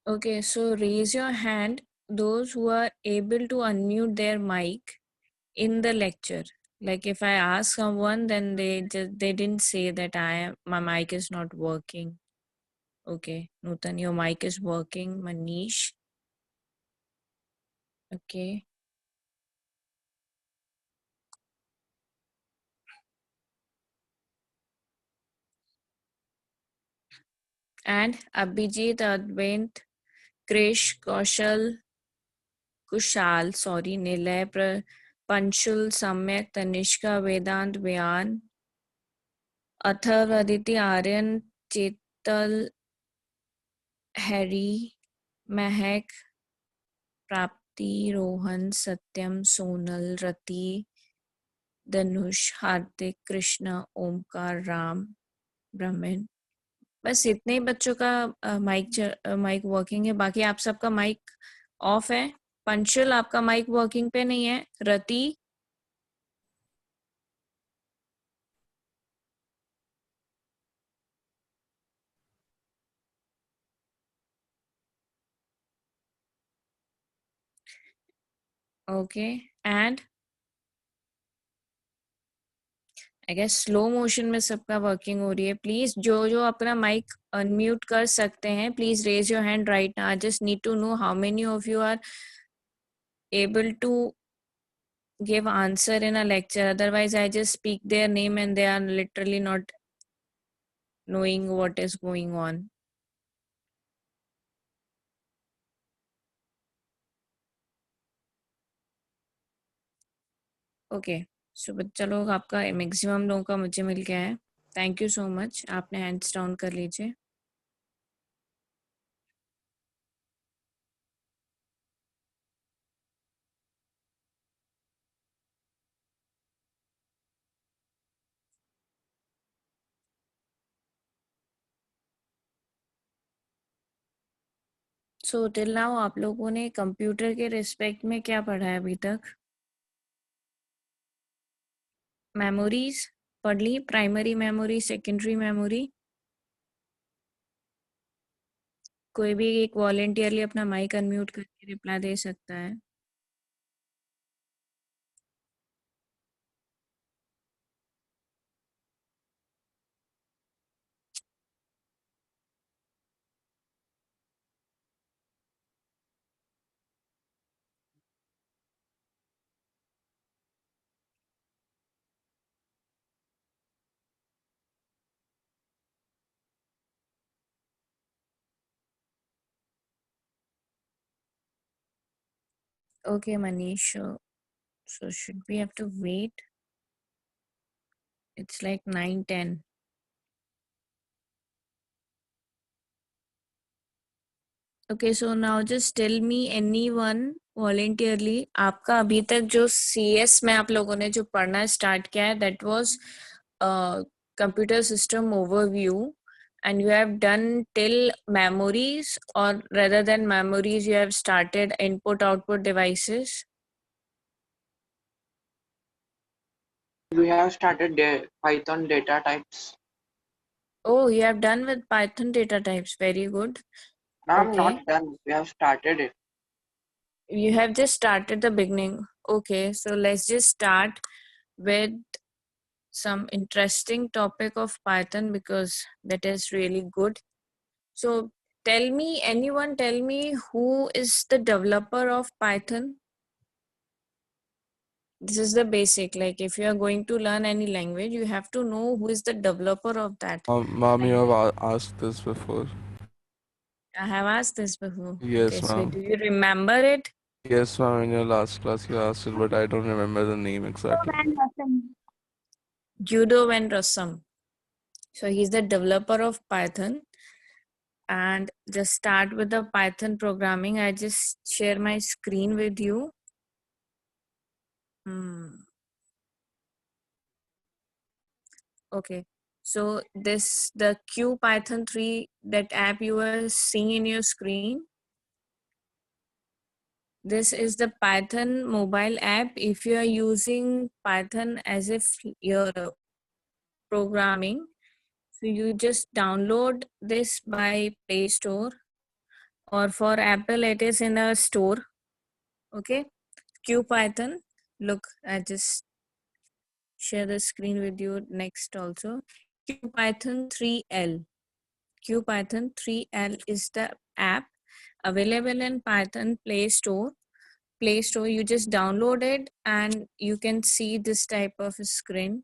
Okay, so raise your hand those who are able to unmute their mic in the lecture. Like if I ask someone, then they didn't say that my mic is not working. Okay, Nutan, your mic is working. Manish. Okay. And Abhijit, Advent, Krish, Kaushal, Kushal, sorry, Nilay, Panchul, Samyak, Tanishka, Vedant, Vyan, Athav, Aditi, Aryan, Chetal, Harry, Mehak, Prapti, Rohan, Satyam, Sonal, Rati, Danush, Hardik, Krishna, Omkar, Ram, Brahmin. बस इतने ही बच्चों का mic working है. बाकी आप सबका mic off है. पंचुल, आपका माइक वर्किंग पे नहीं है. Rati, okay. And I guess slow motion में सबका वर्किंग हो रही है. प्लीज जो जो अपना माइक अनम्यूट कर सकते हैं, please raise your hand right now. I just need to know how many of you are able to give answer in a lecture. Otherwise I just speak their name and they are literally not knowing what is going on. Okay, so बच्चा लोग, आपका maximum लोगों का मुझे मिल गया है. Thank you so much. आपने hands down कर लीजिए. सो टिल नाउ आप लोगों ने कंप्यूटर के रिस्पेक्ट में क्या पढ़ा है अभी तक? मेमोरीज पढ़ ली? Primary memory, secondary memory? कोई भी एक वॉलेंटियरली अपना माइक अनम्यूट करके रिप्लाई दे सकता है. Okay, Manish. So should we have to wait? It's like 9:10. Okay, so now just tell me anyone voluntarily, आपका अभी तक जो CS में आप लोगों ने जो पढ़ना स्टार्ट किया है, that was computer system overview, and you have done till memories, or rather than memories you have started input output devices? We have started Python data types. Oh, you have done with Python data types. Very good. No, I'm Okay. not done. We have started it. You have just started the beginning. Okay, so let's just start with some interesting topic of Python, because that is really good. So anyone tell me who is the developer of Python? This is the basic. Like if you are going to learn any language, you have to know who is the developer of that. Ma'am, you have asked this before. I have asked this before. Yes, Okay, so ma'am. do you remember it? Yes, ma'am. In your last class, you asked it, but I don't remember the name exactly. Judo Van Rossum. So he's the developer of Python. And just start with the Python programming. I just share my screen with you. Okay, so the Q Python 3, that app you are seeing in your screen, this is the Python mobile app. If you are using Python as if you're programming, so you just download this by Play Store. or for Apple it is in a store. Okay, QPython. Look, I just share the screen with you next also. QPython 3L. QPython 3L is the app available in Python Play Store. You just download it and you can see this type of screen.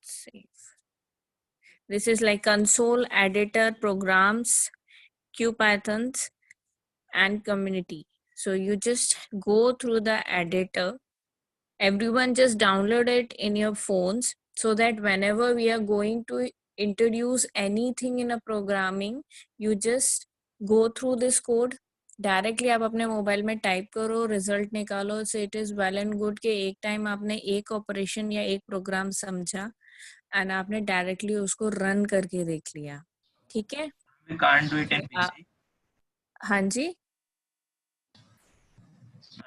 Save. This is like console, editor, programs, QPythons, and community. So you just go through the editor. Everyone just download it in your phones so that whenever we are going to introduce anything in a programming, you just go through this code. Directly आप अपने mobile में type करो, result निकालो. So it is well and good कि एक time आपने एक operation या एक प्रोग्राम समझा एंड आपने डायरेक्टली उसको रन करके देख लिया. ठीक है. We can't do it in तो PC. हाँ जी.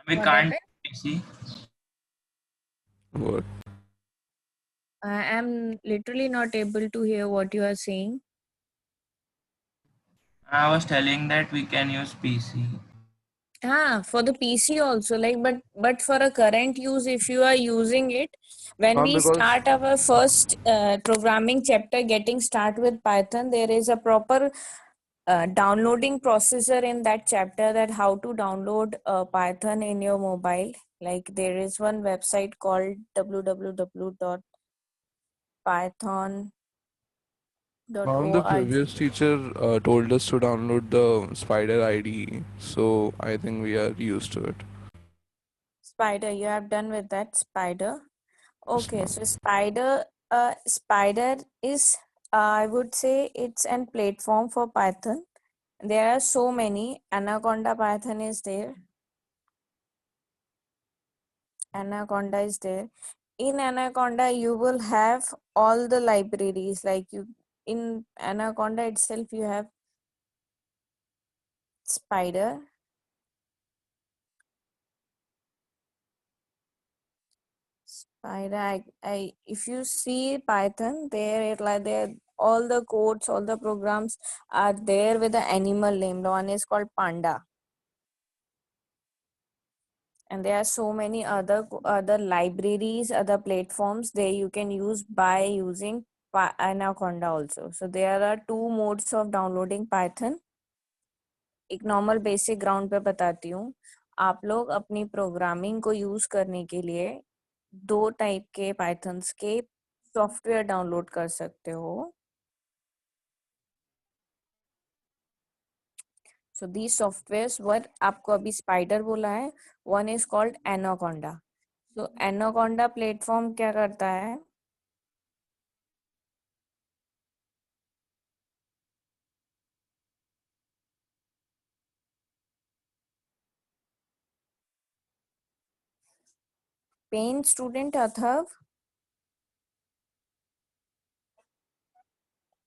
We What can't happened? PC. What? I am literally not able to hear what you are saying. I was telling that we can use PC. For the PC also, like, but for a current use, if you are using it, when we Because start our first programming chapter, getting start with Python, there is a proper downloading processor in that chapter, that how to download Python in your mobile. Like there is one website called www.python.org. mom, the previous teacher told us to download the Spider IDE, so I think we are used to it. Spider, you have done with that Spider. Yes, Okay, ma'am. so Spider is, I would say it's an platform for Python. There are so many. Anaconda Python is there. Anaconda is there. In Anaconda, you will have all the libraries. Like in Anaconda itself, you have Spider. Spider. If you see Python, there all the codes, all the programs are there with the animal name. The one is called Panda. And there are so many other libraries, other platforms there you can use by using Anaconda also. So there are two modes of downloading Python. एक normal basic ground पे बताती हूँ. आप लोग अपनी programming को use करने के लिए दो टाइप के पाइथन्स के सॉफ्टवेयर डाउनलोड कर सकते हो. So these softwares were, आपको अभी स्पाइडर बोला है, one is called Anaconda. So Anaconda platform क्या करता है? पेन स्टूडेंट अथर्व,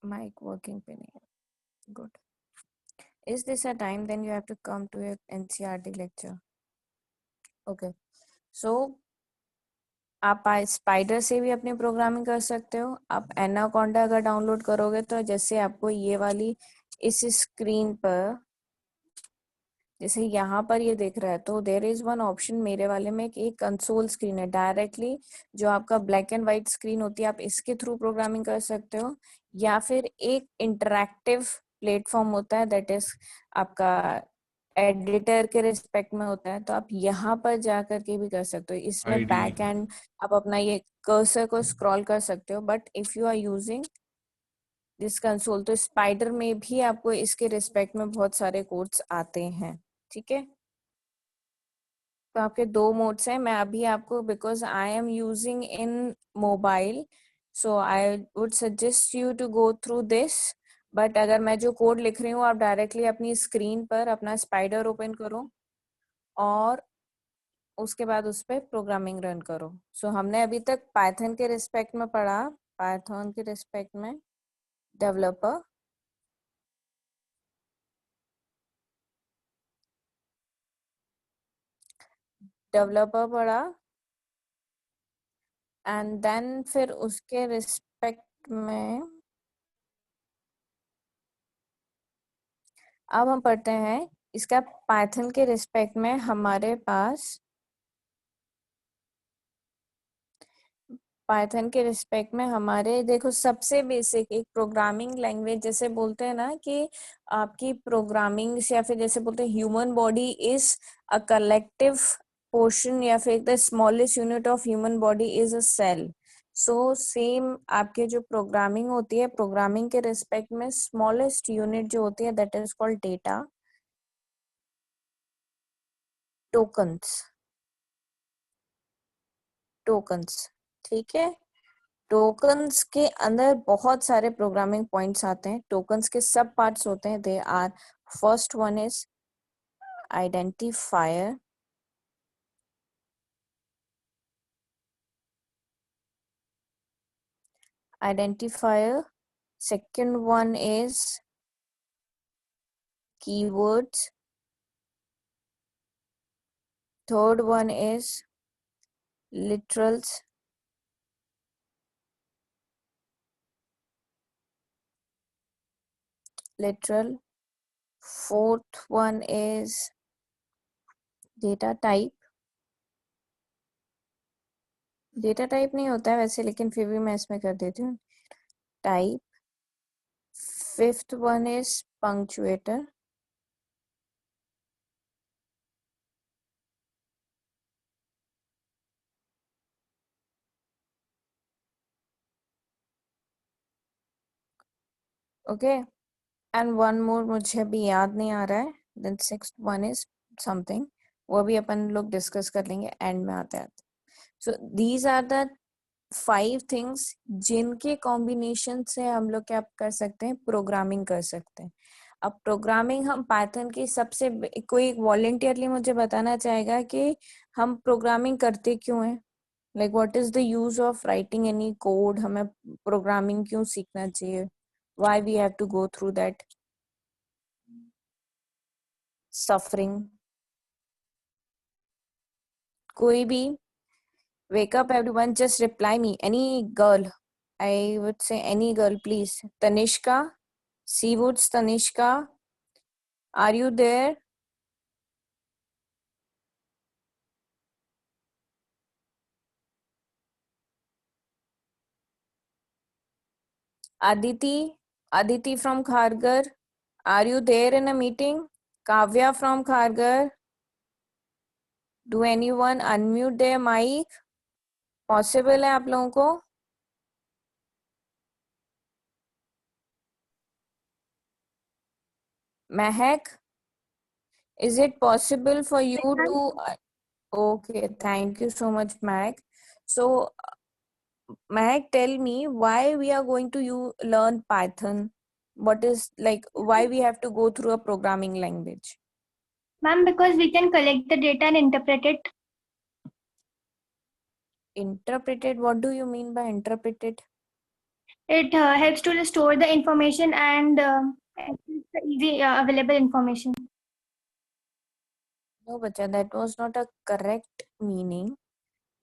mic working पे नहीं है. Good. Is this a time? Then you have to come to your NCERT lecture. Okay. So आप स्पाइडर से भी अपनी प्रोग्रामिंग कर सकते हो. आप एनाकोंडा अगर डाउनलोड करोगे तो जैसे आपको ये वाली इस स्क्रीन पर, जैसे यहाँ पर ये दिख रहा है, तो देयर इज वन ऑप्शन मेरे वाले में कि एक कंसोल स्क्रीन है. डायरेक्टली जो आपका ब्लैक एंड व्हाइट स्क्रीन होती है, आप इसके थ्रू प्रोग्रामिंग कर सकते हो. या फिर एक इंटरैक्टिव प्लेटफॉर्म होता है, दैट इज आपका एडिटर के रिस्पेक्ट में होता है. तो आप यहाँ पर जा करके भी कर सकते हो. इसमें IDE. बैक एंड आप अपना ये कर्सर को स्क्रॉल कर सकते हो. But if you are using this console, तो स्पाइडर में भी आपको इसके रिस्पेक्ट में बहुत सारे कोड्स आते हैं. ठीक है. तो आपके दो मोड्स हैं. मैं अभी आपको, because I am using in mobile, so I would suggest you to go through this. But अगर मैं जो कोड लिख रही हूँ, आप डायरेक्टली अपनी स्क्रीन पर अपना स्पाइडर ओपन करो और उसके बाद उस पर प्रोग्रामिंग रन करो. सो हमने अभी तक पाइथन के रिस्पेक्ट में पढ़ा. पाइथन के रिस्पेक्ट में डेवलपर, पढ़ा. एंड देन फिर उसके रिस्पेक्ट में अब हम पढ़ते हैं इसका पाइथन के रिस्पेक्ट में हमारे पास पाइथन के रिस्पेक्ट में हमारे देखो सबसे बेसिक एक प्रोग्रामिंग लैंग्वेज जैसे बोलते हैं ना कि आपकी प्रोग्रामिंग या फिर जैसे बोलते हैं human body is a collective portion या फिर the smallest unit of human body is a cell. So same आपके जो प्रोग्रामिंग होती है प्रोग्रामिंग के रिस्पेक्ट में स्मॉलेस्ट यूनिट जो होती है that is called data tokens tokens ठीक है। टोकन्स के अंदर बहुत सारे प्रोग्रामिंग पॉइंट्स आते हैं। टोकन्स के सब पार्ट्स होते हैं। They are first one is identifier second one is keywords, third one is literals, literal, fourth one is data type, data type नहीं होता है वैसे लेकिन फिर भी मैं इसमें कर देती हूँ type. Fifth one is punctuator, okay and one more मुझे अभी याद नहीं आ रहा है। Then sixth one is something, वो भी अपन लोग डिस्कस कर लेंगे एंड में आते आते। So these are the 5 things जिनके कॉम्बिनेशन से हम लोग क्या कर सकते हैं प्रोग्रामिंग कर सकते हैं। अब प्रोग्रामिंग हम पाइथन की सबसे कोई वॉलंटियरली मुझे बताना चाहेगा कि हम प्रोग्रामिंग करते क्यों हैं, like what is the use of writing any code, हमें प्रोग्रामिंग क्यों सीखना चाहिए, why we have to go through that suffering. कोई भी wake up everyone, just reply me, any girl, I would say any girl please. Tanishka, Seawoods Tanishka, are you there? Aditi from Khargar, are you there in a meeting? Kavya from Khargar, do anyone unmute their mic? Possible है आप लोगों को? Mehak, is it possible for you to okay, thank you so much Mehak. So Mehak, tell me why we are going to learn Python. What is like why we have to go through a programming language? Ma'am, because we can collect the data and interpret it. Interpreted? What do you mean by interpreted? It helps to store the information and access the easy available information. No, bacha, that was not a correct meaning,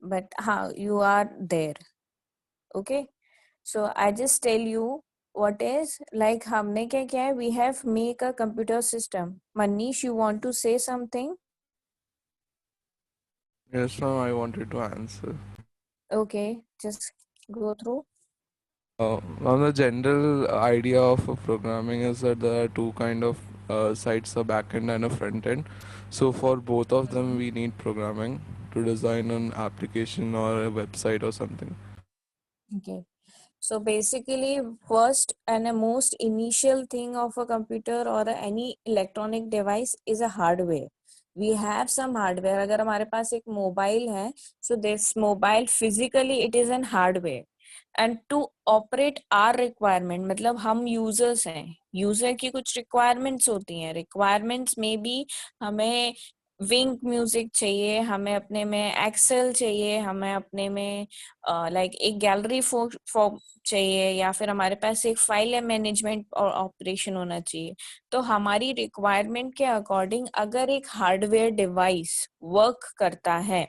but how you are there. Okay, so I just tell you what is like हमने क्या किया है, we have make a computer system. Manish, you want to say something? Yes, ma'am, I wanted to answer. Okay, just go through. Ma'am, the general idea of programming is that there are two kind of sites, a backend and a front end. So for both of them, we need programming to design an application or a website or something. Okay. So basically, first and a most initial thing of a computer or any electronic device is a hardware. We have some hardware. अगर हमारे पास एक mobile है, so this mobile physically it is an hardware. And to operate our requirement, मतलब हम users हैं, user की कुछ requirements होती हैं. Requirements में भी हमें विंक म्यूजिक चाहिए, हमें अपने में एक्सेल चाहिए, हमें अपने में लाइक एक गैलरी फॉर्म चाहिए, या फिर हमारे पास एक फाइल मैनेजमेंट और ऑपरेशन होना चाहिए। तो हमारी रिक्वायरमेंट के अकॉर्डिंग अगर एक हार्डवेयर डिवाइस वर्क करता है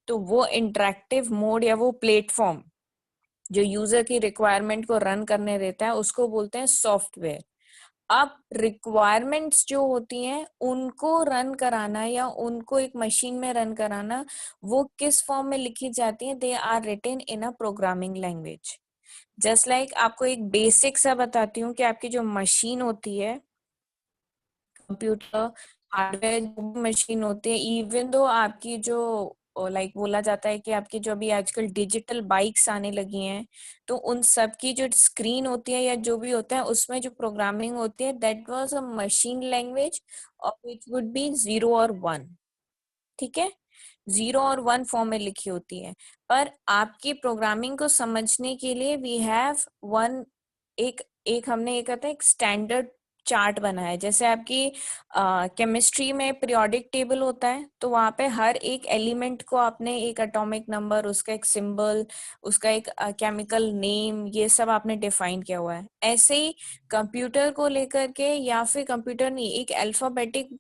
तो वो इंटरेक्टिव मोड या वो प्लेटफॉर्म जो यूजर की रिक्वायरमेंट को रन करने देता है उसको बोलते हैं सॉफ्टवेयर। अब रिक्वायरमेंट्स जो होती हैं उनको रन कराना या उनको एक मशीन में रन कराना, वो किस फॉर्म में लिखी जाती है? They are written in a programming language. Just like आपको एक बेसिक सा बताती हूँ कि आपकी जो मशीन होती है, कंप्यूटर हार्डवेयर जो मशीन होती है, इवन दो आपकी जो लाइक बोला जाता है कि आपकी जो अभी आजकल डिजिटल बाइक्स आने लगी हैं, तो उन सब की जो स्क्रीन होती है या जो भी होता है उसमें जो प्रोग्रामिंग होती है, that was a machine language और विच वुड बी 0 और 1। ठीक है, 0 और 1 फॉर्म में लिखी होती है। पर आपकी प्रोग्रामिंग को समझने के लिए वी हैव वन, एक एक हमने एक कहता है एक स्टैंडर्ड चार्ट बनाया है। जैसे आपकी केमिस्ट्री में पीरियोडिक टेबल होता है, तो वहां पे हर एक एलिमेंट को आपने एक एटॉमिक नंबर, उसका एक सिंबल, उसका एक केमिकल नेम, ये सब आपने डिफाइन किया हुआ है। ऐसे ही कंप्यूटर को लेकर के, या फिर कंप्यूटर नहीं, एक अल्फाबेटिक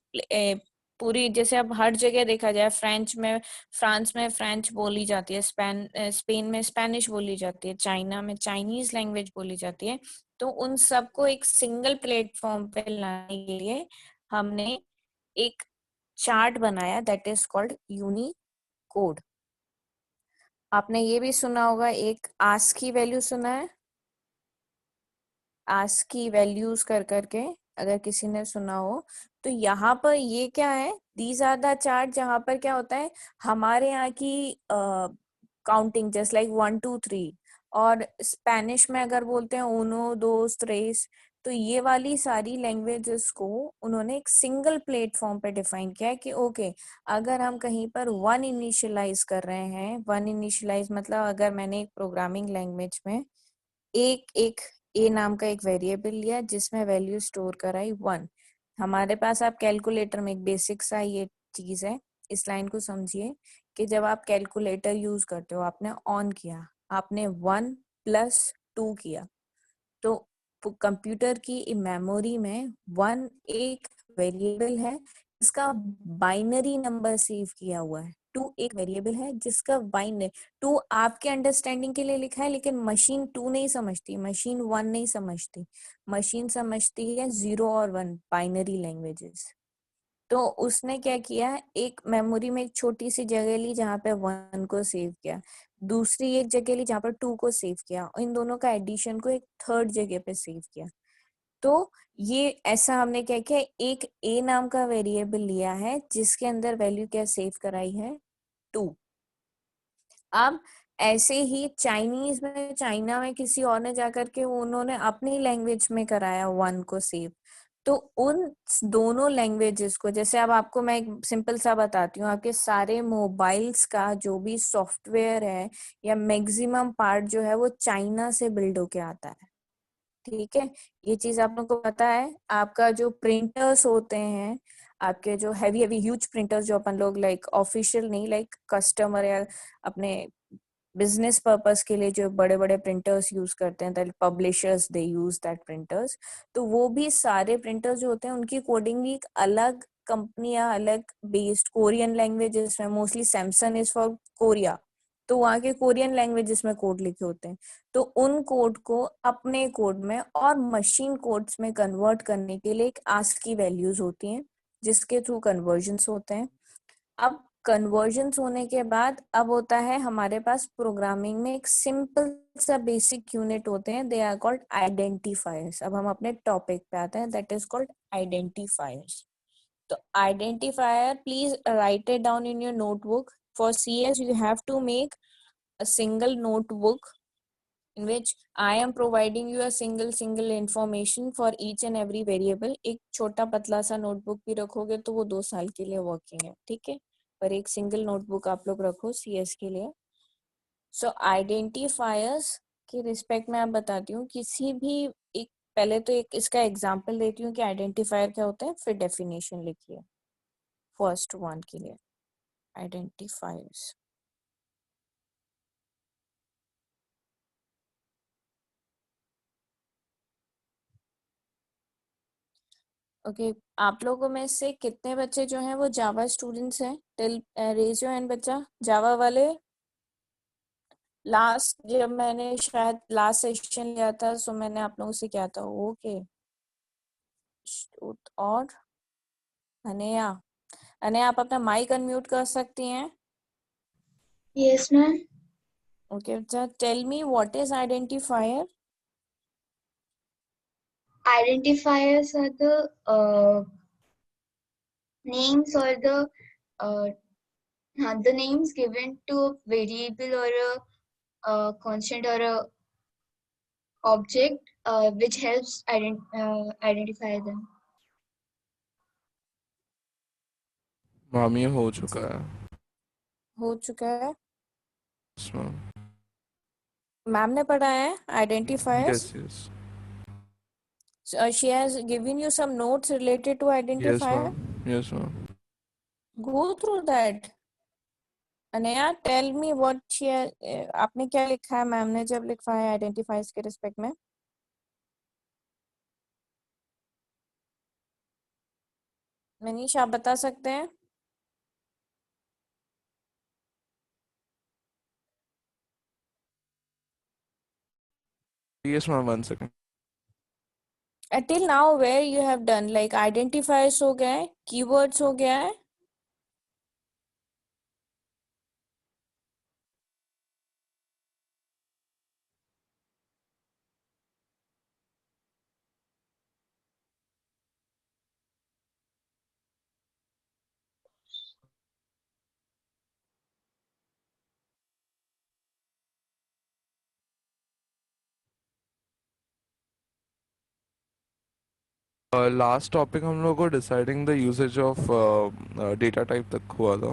पूरी, जैसे अब हर जगह देखा जाए, फ्रांस में फ्रेंच बोली जाती है, स्पेन में स्पेनिश बोली जाती है, चाइना में चाइनीज लैंग्वेज बोली जाती है। तो उन सबको एक सिंगल प्लेटफॉर्म पे लाने के लिए हमने एक चार्ट बनाया, दैट इज कॉल्ड यूनिकोड। आपने ये भी सुना होगा, एक आस्क की वैल्यू सुना है? आस्क की वैल्यूज कर करके, अगर किसी ने सुना हो तो यहाँ पर ये क्या है, दीज आर द चार्ट, जहाँ पर क्या होता है हमारे यहाँ की काउंटिंग, जस्ट लाइक 1 2 3। और स्पेनिश में अगर बोलते हैं उनो दोस त्रेस, तो ये वाली सारी लैंग्वेजेस को उन्होंने एक सिंगल प्लेटफॉर्म पे डिफाइन किया है कि ओके, अगर हम कहीं पर 1 इनिशियलाइज कर रहे हैं, 1 इनिशियलाइज मतलब अगर मैंने एक प्रोग्रामिंग लैंग्वेज में एक एक ए नाम का एक वेरिएबल लिया जिसमें वैल्यू स्टोर कराई 1। हमारे पास आप कैलकुलेटर में एक बेसिक सा ये चीज है, इस लाइन को समझिए कि जब आप कैलकुलेटर यूज करते हो, आपने ऑन किया, आपने 1 + 2 किया, तो कंप्यूटर की मेमोरी में 1 एक वेरिएबल है जिसका बाइनरी नंबर सेव किया हुआ है, 2 एक वेरिएबल है जिसका बाइनरी, 2 आपके अंडरस्टैंडिंग के लिए लिखा है, लेकिन मशीन 2 नहीं समझती, मशीन 1 नहीं समझती, मशीन समझती है 0 और 1 बाइनरी लैंग्वेजेस। तो उसने क्या किया, एक मेमोरी में एक छोटी सी जगह ली जहाँ पे 1 को सेव किया, दूसरी एक जगह ली जहाँ पर 2 को सेव किया, और इन दोनों का एडिशन को एक थर्ड जगह पे सेव किया। तो ये ऐसा हमने क्या किया, एक ए नाम का वेरिएबल लिया है जिसके अंदर वैल्यू क्या सेव कराई है, 2। अब ऐसे ही चाइनीज में, चाइना में किसी और ने जाकर के उन्होंने अपनी लैंग्वेज में कराया 1 को सेव। तो उन दोनों लैंग्वेजेस को, जैसे अब आपको मैं एक सिंपल सा बताती हूँ, आपके सारे मोबाइल्स का जो भी सॉफ्टवेयर है या मैक्सिमम पार्ट जो है वो चाइना से बिल्ड होके आता है। ठीक है, ये चीज आप लोगों को पता है। आपका जो प्रिंटर्स होते हैं, आपके जो हैवी हैवी ह्यूज प्रिंटर्स जो अपन लोग लाइक ऑफिशियल नहीं, लाइक कस्टमर या अपने बिजनेस पर्पस के लिए जो बड़े बड़े प्रिंटर्स यूज करते हैं, that publishers they use that printers, तो वो भी सारे प्रिंटर्स जो होते हैं उनकी कोडिंग भी एक अलग कंपनी या अलग बेस्ड कोरियन लैंग्वेजेस में, mostly Samsung is for Korea, तो वहाँ के कोरियन लैंग्वेजेस में कोड लिखे होते हैं। तो उन कोड को अपने कोड में और मशीन कोड्स में कन्वर्ट करने के लिए एक आस्क की वैल्यूज होती हैं जिसके थ्रू कन्वर्जन्स होते हैं। अब कन्वर्जन्स होने के बाद अब होता है हमारे पास प्रोग्रामिंग में एक सिंपल सा बेसिक यूनिट होते हैं, दे आर कॉल्ड आइडेंटिफायर्स। अब हम अपने टॉपिक पे आते हैं, दैट इज कॉल्ड आइडेंटिफायर्स। तो identifier, please right it down in your notebook. For CS you have to make a single notebook in which I am providing you a single information for each and every variable। एक छोटा पतला सा notebook भी रखोगे तो वो 2 साल के लिए वर्किंग है, ठीक है, पर एक सिंगल नोटबुक आप लोग रखो CS के लिए। सो आइडेंटिफायर्स के रिस्पेक्ट में आप बताती हूँ, किसी भी एक, पहले तो एक इसका एग्जांपल देती हूँ कि आइडेंटिफायर क्या होता है, फिर डेफिनेशन लिखिए फर्स्ट वन के लिए, आइडेंटिफायर्स। ओके, आप लोगों में से कितने बच्चे जो हैं वो जावा स्टूडेंट्स हैं? टिल रेज योर हैंड बच्चा, जावा वाले। लास्ट जब मैंने शायद लास्ट सेशन लिया था सो मैंने आप लोगों से किया था, ओके। और अनया, अनया आप अपना माइक अनम्यूट कर सकती हैं? Yes, ma'am. Okay, just tell me what is identifier? Identifiers are the names or the names given to a variable or a constant or a object which helps identify them. Ma'am ये हो चुका है। हो चुका है? Yes, ma'am. Ma'am ने पढ़ाया है identifiers? Yes, yes. She has given you some notes related to Yes, identifier. ma'am. Yes, ma'am. Go through that. अनया, tell me what she has, आपने क्या लिखा है मैम ने जब लिखा है identifiers के रिस्पेक्ट में? मनीष आप बता सकते हैं? Yes, ma'am. 1 second. Till now where you have done like identifiers हो गया है, keywords हो गया है, लास्ट टॉपिक हम लोग को deciding the usage of data type तक हुआ था।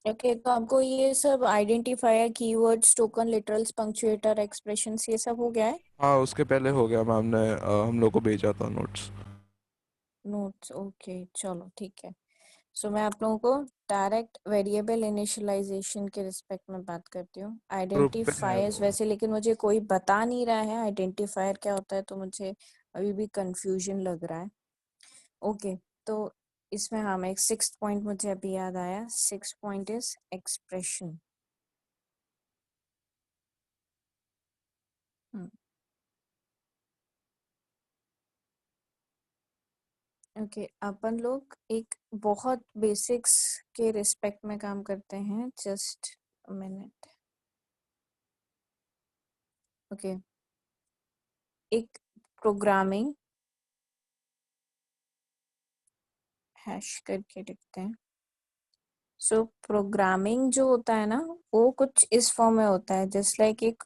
ओके तो आपको ये सब identifier, keywords, token, literals, punctuator, expressions ये सब हो गया है? हाँ उसके पहले हो गया, मैम ने हम लोग को भेजा था नोट्स। नोट्स, ओके चलो ठीक है। सो मैं आप लोगों को डायरेक्ट वेरिएबल इनिशियलाइजेशन के रिस्पेक्ट में बात करती हूँ। ग्रुप पे है आइडेंटिफायर्स वो। वैसे लेकिन मुझे कोई बता नहीं रहा है आइडेंटिफायर क्या होता है, तो मुझे अभी भी कंफ्यूजन लग रहा है। ओके तो इसमें हाँ मैं एक 6th पॉइंट मुझे अभी याद आया। 6th point is expression. Okay अपन लोग एक बहुत बेसिक्स के रिस्पेक्ट में काम करते हैं। Just a minute. ओके एक प्रोग्रामिंग हैश करके लिखते हैं। सो प्रोग्रामिंग जो होता है ना वो कुछ इस फॉर्म में होता है, जस्ट लाइक एक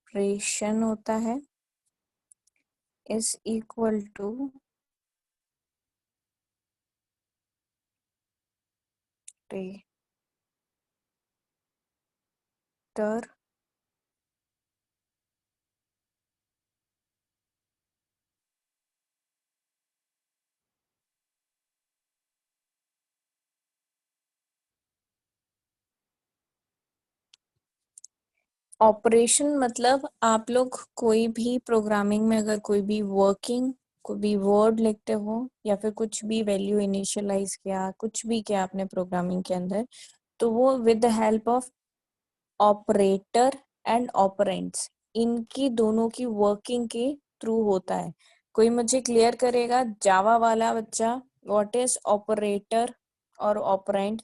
ऑपरेशन होता है इज इक्वल टू टर ऑपरेशन। मतलब आप लोग कोई भी प्रोग्रामिंग में अगर कोई भी कोई भी वर्ड लिखते हो या फिर कुछ भी वैल्यू इनिशियलाइज किया, कुछ भी किया आपने प्रोग्रामिंग के अंदर, तो वो with the help of operator and operands, इनकी दोनों की वर्किंग के थ्रू होता है। कोई मुझे क्लियर करेगा जावा वाला बच्चा, व्हाट इज ऑपरेटर और ऑपरेंड?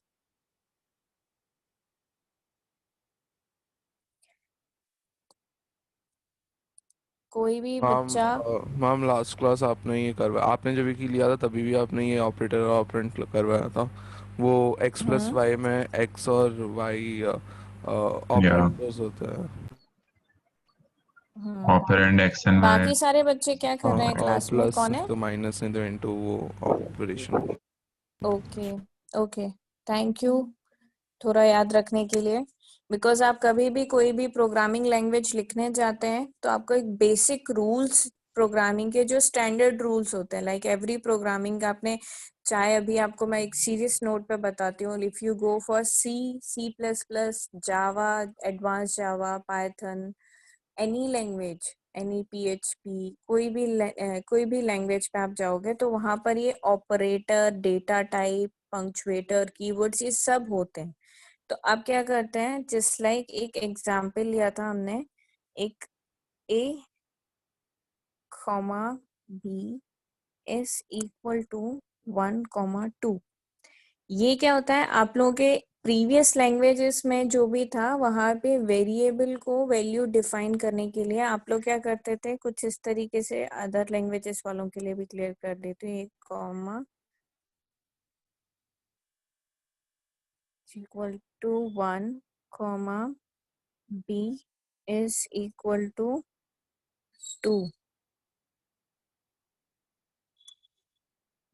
कोई भी मैम बच्चा। मैम लास्ट क्लास आपने ये करवाया, आपने जब ये लिया था तभी भी आपने ये ऑपरेटर और ऑपरेंट करवाया था। वो x प्लस वाई में x और y ऑपरेटर्स होते हैं। Operand x and y. बाकी सारे बच्चे क्या कर रहे हैं और क्लास में? प्लस कौन है? नहीं तो माइनस नहीं तो इनटू वो operation. Okay okay thank you थोड़ा याद रखने के लिए। बिकॉज आप कभी भी कोई भी प्रोग्रामिंग लैंग्वेज लिखने जाते हैं तो आपको एक बेसिक रूल्स, प्रोग्रामिंग के जो स्टैंडर्ड रूल्स होते हैं, लाइक एवरी प्रोग्रामिंग आपने चाहे, अभी आपको मैं एक सीरियस नोट पे बताती हूँ, if you go for C plus plus, Java, advance Java, Python, any language, any PHP, कोई भी लैंग्वेज पे आप जाओगे तो वहां पर ये ऑपरेटर, डेटा टाइप, पंक्चुएटर, कीवर्ड्स ये सब होते हैं। तो आप क्या करते हैं, जस्ट लाइक एक एग्जांपल लिया था हमने, एक A comma B is equal to 1,2। ये क्या होता है, आप लोगों के प्रीवियस लैंग्वेजेस में जो भी था वहां पे वेरिएबल को वैल्यू डिफाइन करने के लिए आप लोग क्या करते थे, कुछ इस तरीके से, अदर लैंग्वेजेस वालों के लिए भी क्लियर कर देते हैं, comma equal to 1 comma B is equal to 2।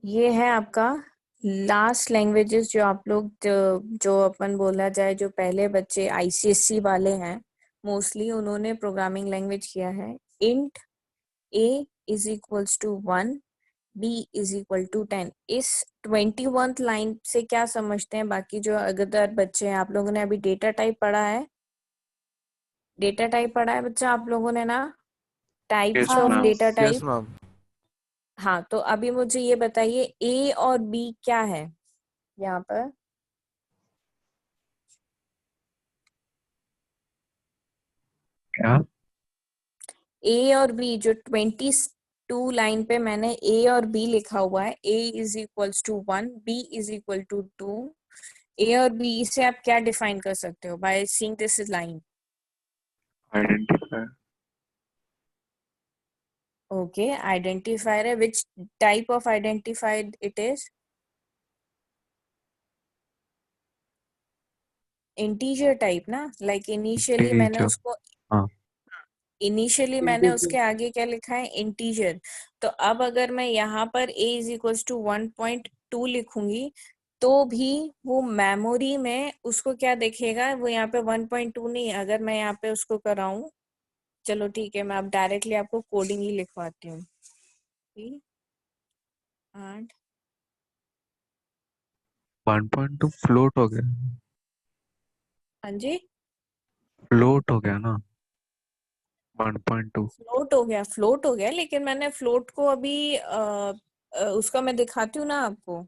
ये है आपका लास्ट लैंग्वेजेस जो आप लोग जो अपन बोला जाए, जो पहले बच्चे आईसीएससी वाले हैं मोस्टली, उन्होंने प्रोग्रामिंग लैंग्वेज किया है। Int a is equals to 1, B is equal to 10। इस 21th लाइन से क्या समझते हैं बाकी जो अगर बच्चे हैं? आप लोगों ने अभी डेटा टाइप पढ़ा है, डेटा टाइप पढ़ा है बच्चा आप लोगों ने ना, types Yes, of ma'am. Data Yes, type. ma'am. हाँ, तो अभी मुझे ये बताइए ए और बी क्या है यहाँ पर? क्या? ए और बी, जो 22 लाइन पे मैंने ए और बी लिखा हुआ है, A is equals to 1, B is equal to 2। A और बी से आप क्या डिफाइन कर सकते हो by seeing this line? Identifier. Okay, identifier है। Which type of identifier it is? Integer type ना, लाइक इनिशियली मैंने Integer. उसको, हाँ. इनिशियली मैंने उसके आगे क्या लिखा है, इंटीजर। तो अब अगर मैं यहाँ पर a इज इक्वल टू 1.2 लिखूंगी तो भी वो मेमोरी में उसको क्या देखेगा, वो यहाँ पे 1.2 नहीं, अगर मैं यहाँ पे उसको कराऊं, चलो ठीक है, मैं अब डायरेक्टली आपको कोडिंग ही लिखवाती हूँ। एंड 1.2 फ्लोट हो गया. हाँ जी, फ्लोट हो गया ना. 1.2. फ्लोट हो गया, लेकिन मैंने फ्लोट को अभी उसका मैं दिखाती हूँ ना आपको।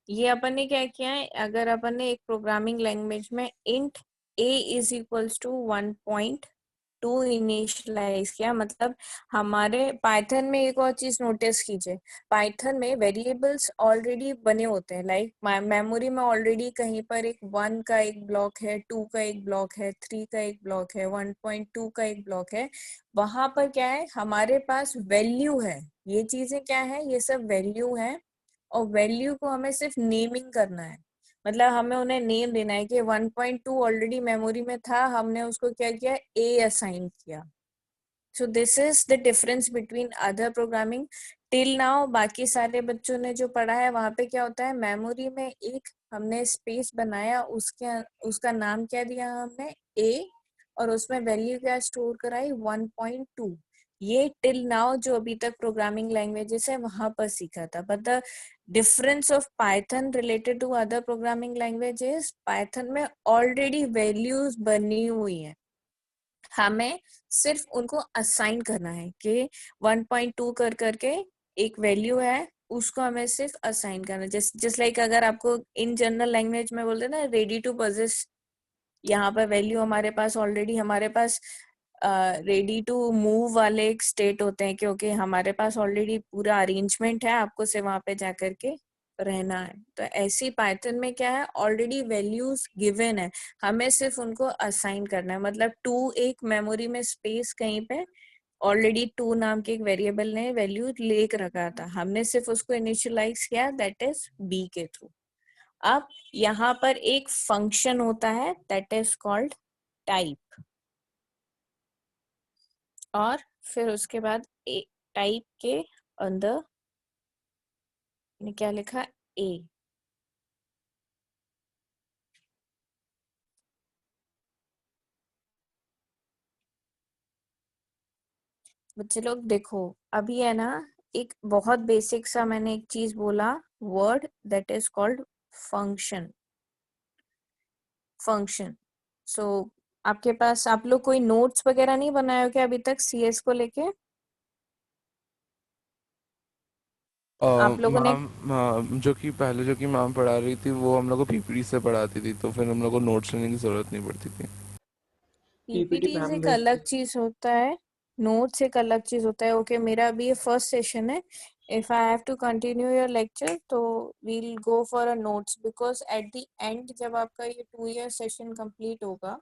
ये अपन ने क्या किया है, अगर अपन ने एक प्रोग्रामिंग लैंग्वेज में int a is equals to 1.2 initialize किया, मतलब हमारे पाइथन में एक और चीज नोटिस कीजिए, पाइथन में वेरिएबल्स ऑलरेडी बने होते हैं, लाइक मेमोरी में ऑलरेडी कहीं पर एक 1 का एक ब्लॉक है, 2 का एक ब्लॉक है, 3 का एक ब्लॉक है, 1.2 का एक ब्लॉक है। वहां पर क्या है, हमारे पास वैल्यू है, ये चीजें क्या है, ये सब वैल्यू है, और वैल्यू को हमें सिर्फ नेमिंग करना है, मतलब हमें उन्हें नेम देना है कि 1.2 ऑलरेडी मेमोरी में था, हमने उसको क्या किया, ए असाइन किया। So this is the difference between other programming. Till now बाकी सारे बच्चों ने जो पढ़ा है वहां पे क्या होता है, मेमोरी में एक हमने स्पेस बनाया, उसका नाम क्या दिया हमने, ए, और उसमें वैल्यू क्या स्टोर कराई, 1.2। ये टिल नाउ जो अभी तक प्रोग्रामिंग लैंग्वेजेस है वहां पर सीखा था, but the difference of Python related to other programming languages, Python में ऑलरेडी वैल्यूज बनी हुई है, हमें सिर्फ उनको असाइन करना है कि 1.2 कर करके एक वैल्यू है, उसको हमें सिर्फ असाइन करना है। जस्ट लाइक अगर आपको इन जनरल लैंग्वेज में बोलते ना, रेडी टू पजेस, यहाँ पर वैल्यू हमारे पास ऑलरेडी, हमारे पास रेडी टू मूव वाले एक स्टेट होते हैं, क्योंकि हमारे पास ऑलरेडी पूरा अरेंजमेंट है, आपको सिर्फ वहां पे जाकर के रहना है। तो ऐसी पाइथन में क्या है, ऑलरेडी वैल्यूज गिवन है, हमें सिर्फ उनको असाइन करना है। मतलब 2 एक मेमोरी में स्पेस कहीं पे ऑलरेडी 2 नाम के एक वेरिएबल ने वैल्यू लेके रखा था, हमने सिर्फ उसको इनिशियलाइज किया, दैट इज बी के थ्रू। अब यहाँ पर एक फंक्शन होता है दैट इज कॉल्ड टाइप, और फिर उसके बाद टाइप के अंदर ने क्या लिखा, ए। बच्चे लोग देखो, अभी है ना, एक बहुत बेसिक सा मैंने एक चीज बोला, word that is called function. Function, so आपके पास, आप लोग कोई नोट्स वगैरह नहीं बनाए हो क्या अभी तक सीएस को लेके? आप लोगों ने मैम, जो कि पहले जो कि मैम पढ़ा रही थी वो हम लोग को पीपीटी से पढ़ाती थी, तो फिर हम लोग को नोट्स लेने की जरूरत नहीं पड़ती थी। पीपीटी पीपीटी मैम एक भेजती. अलग चीज होता है, नोट्स एक अलग चीज होता है. ओके, मेरा अभी ये फर्स्ट सेशन है. If I have to continue your lecture तो we'll go for a notes, because at the end जब आपका ये 2 ईयर सेशन कंप्लीट होगा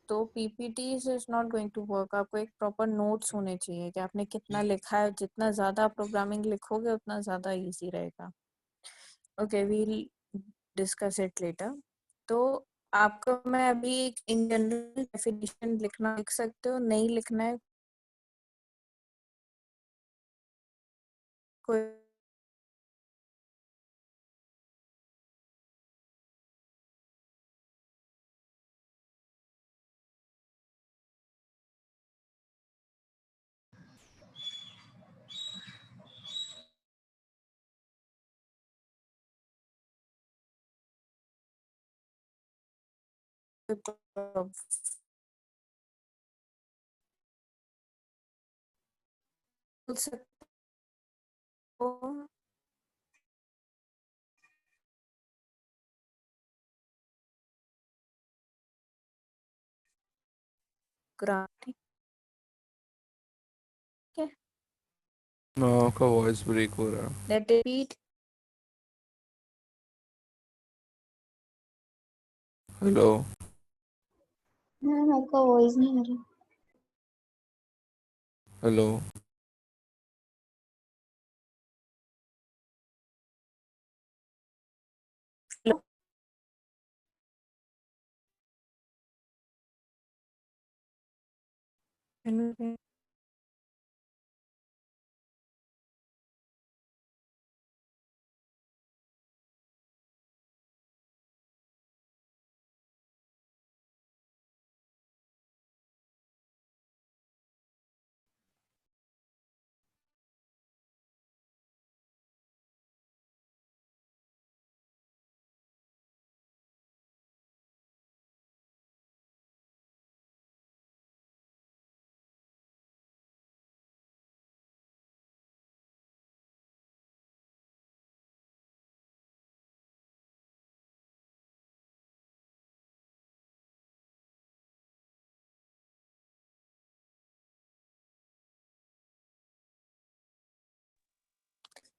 तो PPTs is not going to work. आपको एक प्रॉपर नोट्स होने चाहिए कि आपने कितना लिखा है. जितना ज्यादा प्रोग्रामिंग लिखोगे उतना ज्यादा इजी रहेगा. Okay, we'll discuss it later. तो आपको मैं अभी एक इन जनरल डेफिनेशन लिख सकते हो, नहीं लिखना है कोई बोल सकते हो. ग्राफ ठीक है. आपका वॉइस ब्रेक हो रहा है. Let repeat. हेलो. मैम आपका वॉइस नहीं आ रहा. Hello.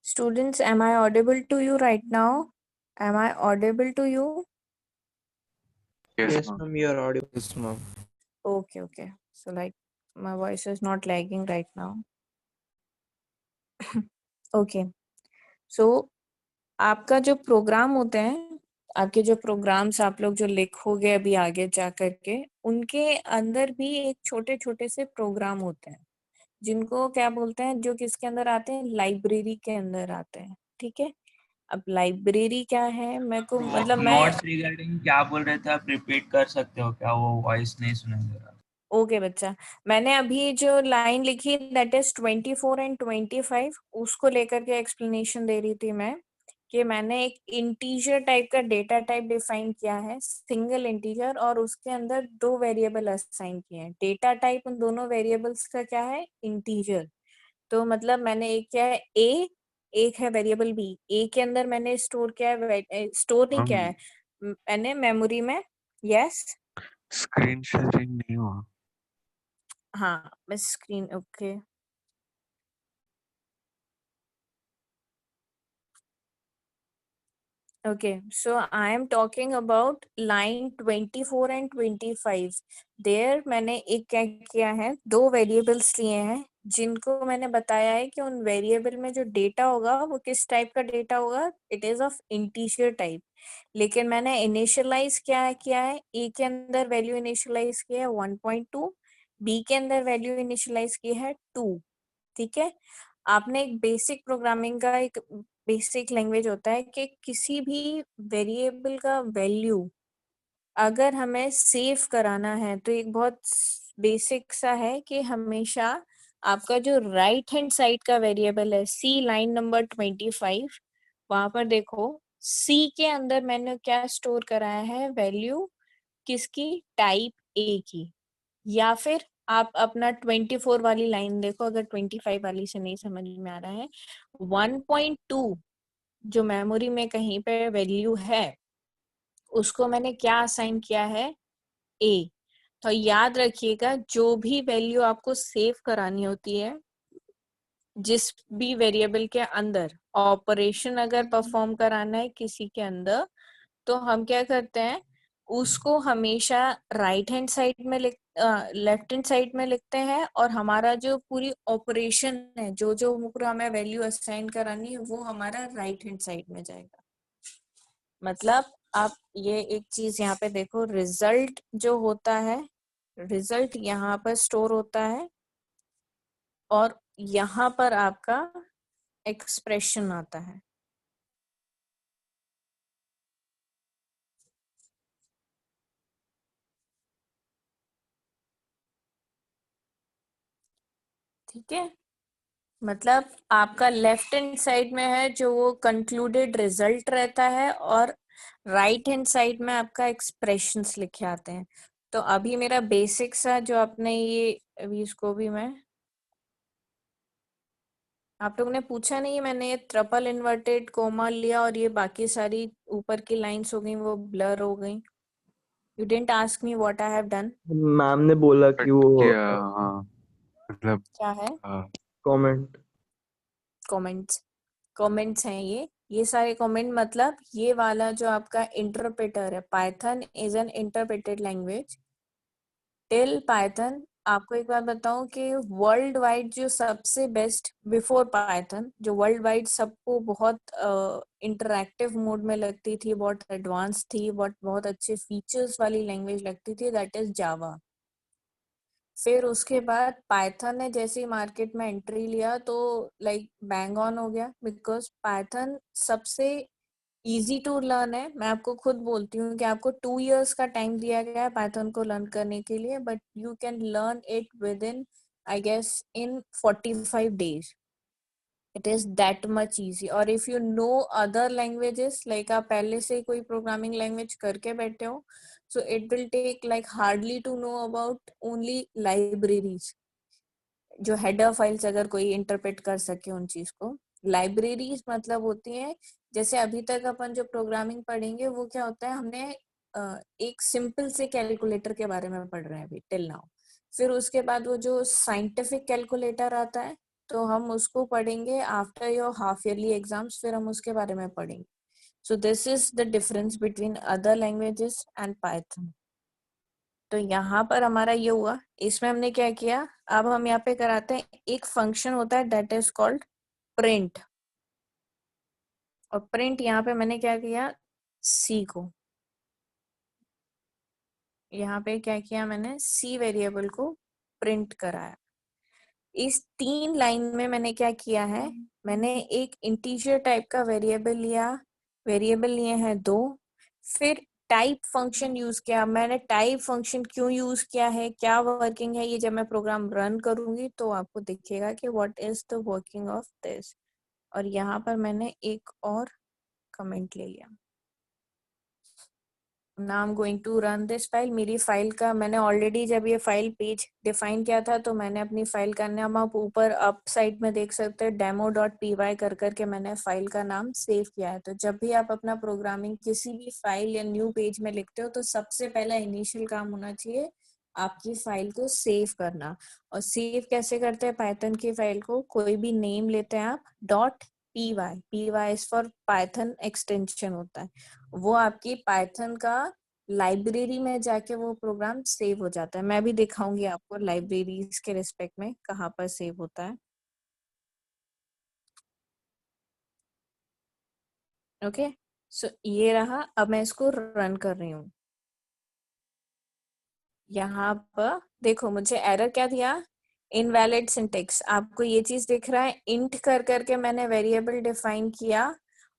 Students, am I audible to you right now? Am I audible to you? Yes, Yes, ma'am. ma'am, you are audible. Yes, ma'am. Okay, okay. So like my voice is not lagging right now. Okay. So आपका जो programme होते हैं, आपके जो programmes आप लोग जो लिखोगे अभी आगे जा करके, उनके अंदर भी एक छोटे छोटे से प्रोग्राम होते हैं जिनको क्या बोलते हैं, जो किसके अंदर आते हैं, लाइब्रेरी के अंदर आते हैं. ठीक है. अब लाइब्रेरी क्या है, मेरे को मतलब मैं नोट्स रिगार्डिंग क्या बोल रहे थे आप रिपीट कर सकते हो क्या? वो वॉइस नहीं सुनाई दे रहा. ओके बच्चा, मैंने अभी जो लाइन लिखी दैट इज 24 एंड 25, उसको लेकर के एक्सप्लेनेशन दे रही थी मैं कि मैंने एक इंटीजर टाइप का डेटा टाइप डिफाइन किया है, सिंगल इंटीजर, और उसके अंदर 2 वेरिएबल असाइन किए हैं. डेटा टाइप उन दोनों वेरिएबल्स का क्या है, इंटीजर. तो मतलब मैंने एक क्या है ए, एक है वेरिएबल बी. ए के अंदर मैंने स्टोर किया है, स्टोर नहीं किया है मैंने मेमोरी में. यस. स्क्रीन शेयरिंग नहीं हुआ. हाँ, मैं screen. Okay. Okay, so I am talking about line 24 and 25. There मैंने एक क्या किया है, 2 वेरिएबल्स लिए हैं जिनको मैंने बताया है कि उन वेरिएबल में जो डेटा होगा वो किस टाइप का डेटा होगा, it is of integer type. लेकिन मैंने इनिशियलाइज क्या किया है, ए के अंदर वैल्यू इनिशियलाइज किया है 1.2, बी के अंदर वैल्यू इनिशियलाइज की है 2. ठीक है. आपने एक बेसिक प्रोग्रामिंग का एक बेसिक लैंग्वेज होता है कि किसी भी वेरिएबल का वैल्यू अगर हमें सेव कराना है तो एक बहुत बेसिक सा है कि हमेशा आपका जो राइट हैंड साइड का वेरिएबल है, सी लाइन नंबर 25, वहां पर देखो सी के अंदर मैंने क्या स्टोर कराया है, वैल्यू किसकी, टाइप ए की. या फिर आप अपना 24 वाली लाइन देखो, अगर 25 वाली से नहीं समझ में आ रहा है, 1.2 जो मेमोरी में कहीं पे वैल्यू है उसको मैंने क्या असाइन किया है, ए. तो याद रखिएगा जो भी वैल्यू आपको सेव करानी होती है जिस भी वेरिएबल के अंदर ऑपरेशन अगर परफॉर्म कराना है किसी के अंदर, तो हम क्या करते हैं उसको हमेशा राइट हैंड साइड में लेफ्ट हैंड साइड में लिखते हैं, और हमारा जो पूरी ऑपरेशन है जो जो पूरा हमें वैल्यू असाइन करानी है वो हमारा राइट हैंड साइड में जाएगा। मतलब आप ये एक चीज यहाँ पे देखो, रिजल्ट जो होता है, रिजल्ट यहाँ पर स्टोर होता है और यहाँ पर आपका एक्सप्रेशन आता है। ठीक है, मतलब आपका लेफ्ट हैंड साइड में है जो वो कंक्लूडेड रिजल्ट रहता है, और राइट हैंड साइड में आपका एक्सप्रेशंस लिखे आते हैं। तो अभी मेरा बेसिक सा जो आपने ये, अभी इसको भी मैं, आप लोगों ने पूछा नहीं, मैंने ये ट्रिपल इन्वर्टेड कोमा लिया और ये बाकी सारी ऊपर की लाइंस हो गई वो ब्लर हो गई। You didn't ask me what I have done. Ma'am ने बोला कि वो किया, हाँ मतलब क्या है? कमेंट कमेंट्स हैं ये सारे कमेंट। मतलब ये वाला जो आपका इंटरप्रेटर है, Python is an interpreted language. Till Python, आपको एक बात बताऊं कि वर्ल्ड वाइड जो सबसे बेस्ट, बिफोर पाइथन जो वर्ल्ड वाइड सबको बहुत इंटरैक्टिव मोड में लगती थी, बहुत एडवांस थी, बहुत अच्छे फीचर्स वाली लैंग्वेज लगती थी, दैट इज जावा। फिर उसके बाद पाइथन ने जैसे ही मार्केट में एंट्री लिया तो लाइक बैंग ऑन हो गया, बिकॉज पाइथन सबसे इजी टू लर्न है। मैं आपको खुद बोलती हूँ कि आपको 2 years का टाइम दिया गया है पाइथन को लर्न करने के लिए, but you can learn it with in I guess in 45 days। It is that much easy. और if you know other languages, like आप पहले से कोई प्रोग्रामिंग लैंग्वेज करके बैठे हो, so it will take like hardly to know about only libraries, जो header files अगर कोई इंटरप्रेट कर सके उन चीज को। लाइब्रेरीज मतलब होती है, जैसे अभी तक अपन जो प्रोग्रामिंग पढ़ेंगे वो क्या होता है, हमने एक सिंपल से कैलकुलेटर के बारे में पढ़ रहे हैं अभी टिल नाउ। फिर उसके बाद वो जो साइंटिफिक कैलकुलेटर आता है तो हम उसको पढ़ेंगे after your half yearly exams, फिर हम उसके बारे में पढ़ेंगे। So this is the difference between other languages and Python. तो यहाँ पर हमारा ये हुआ, इसमें हमने क्या किया, अब हम यहाँ पे कराते हैं एक फंक्शन होता है दैट इज कॉल्ड प्रिंट। और प्रिंट यहाँ पे मैंने क्या किया, सी को, यहाँ पे क्या किया मैंने, सी वेरिएबल को प्रिंट कराया। इस 3 लाइन में मैंने क्या किया है, मैंने एक इंटीजर टाइप का वेरिएबल लिया, वेरिएबल लिए हैं 2, फिर टाइप फंक्शन यूज किया। मैंने टाइप फंक्शन क्यों यूज किया है, क्या वर्किंग है, ये जब मैं प्रोग्राम रन करूंगी तो आपको दिखेगा कि what is the working of this. और यहाँ पर मैंने एक और कमेंट ले लिया। Now I'm going to run this file। मेरी फाइल का मैंने ऑलरेडी जब ये फाइल पेज डिफाइन किया था तो मैंने अपनी फाइल का नाम, आप ऊपर अप साइड में देख सकते हैं demo.py कर करके मैंने फाइल का नाम सेव किया है। तो जब भी आप अपना प्रोग्रामिंग किसी भी फाइल या न्यू पेज में लिखते हो तो सबसे पहला इनिशियल काम होना चाहिए आपकी फाइल को सेव करना। और सेव कैसे करते हैं पाइथन की फाइल को, कोई भी नेम लेते हैं आप .py is for Python extension होता है, वो आपकी पाइथन का लाइब्रेरी में जाके वो प्रोग्राम सेव हो जाता है। मैं भी दिखाऊंगी आपको लाइब्रेरीज के रिस्पेक्ट में कहाँ पर सेव होता है। ओके, सो ये रहा। अब मैं इसको रन कर रही हूँ। यहाँ पर देखो मुझे एरर क्या दिया, इनवैलिड सिंटेक्स। आपको ये चीज दिख रहा है, इंट कर करके मैंने वेरिएबल डिफाइन किया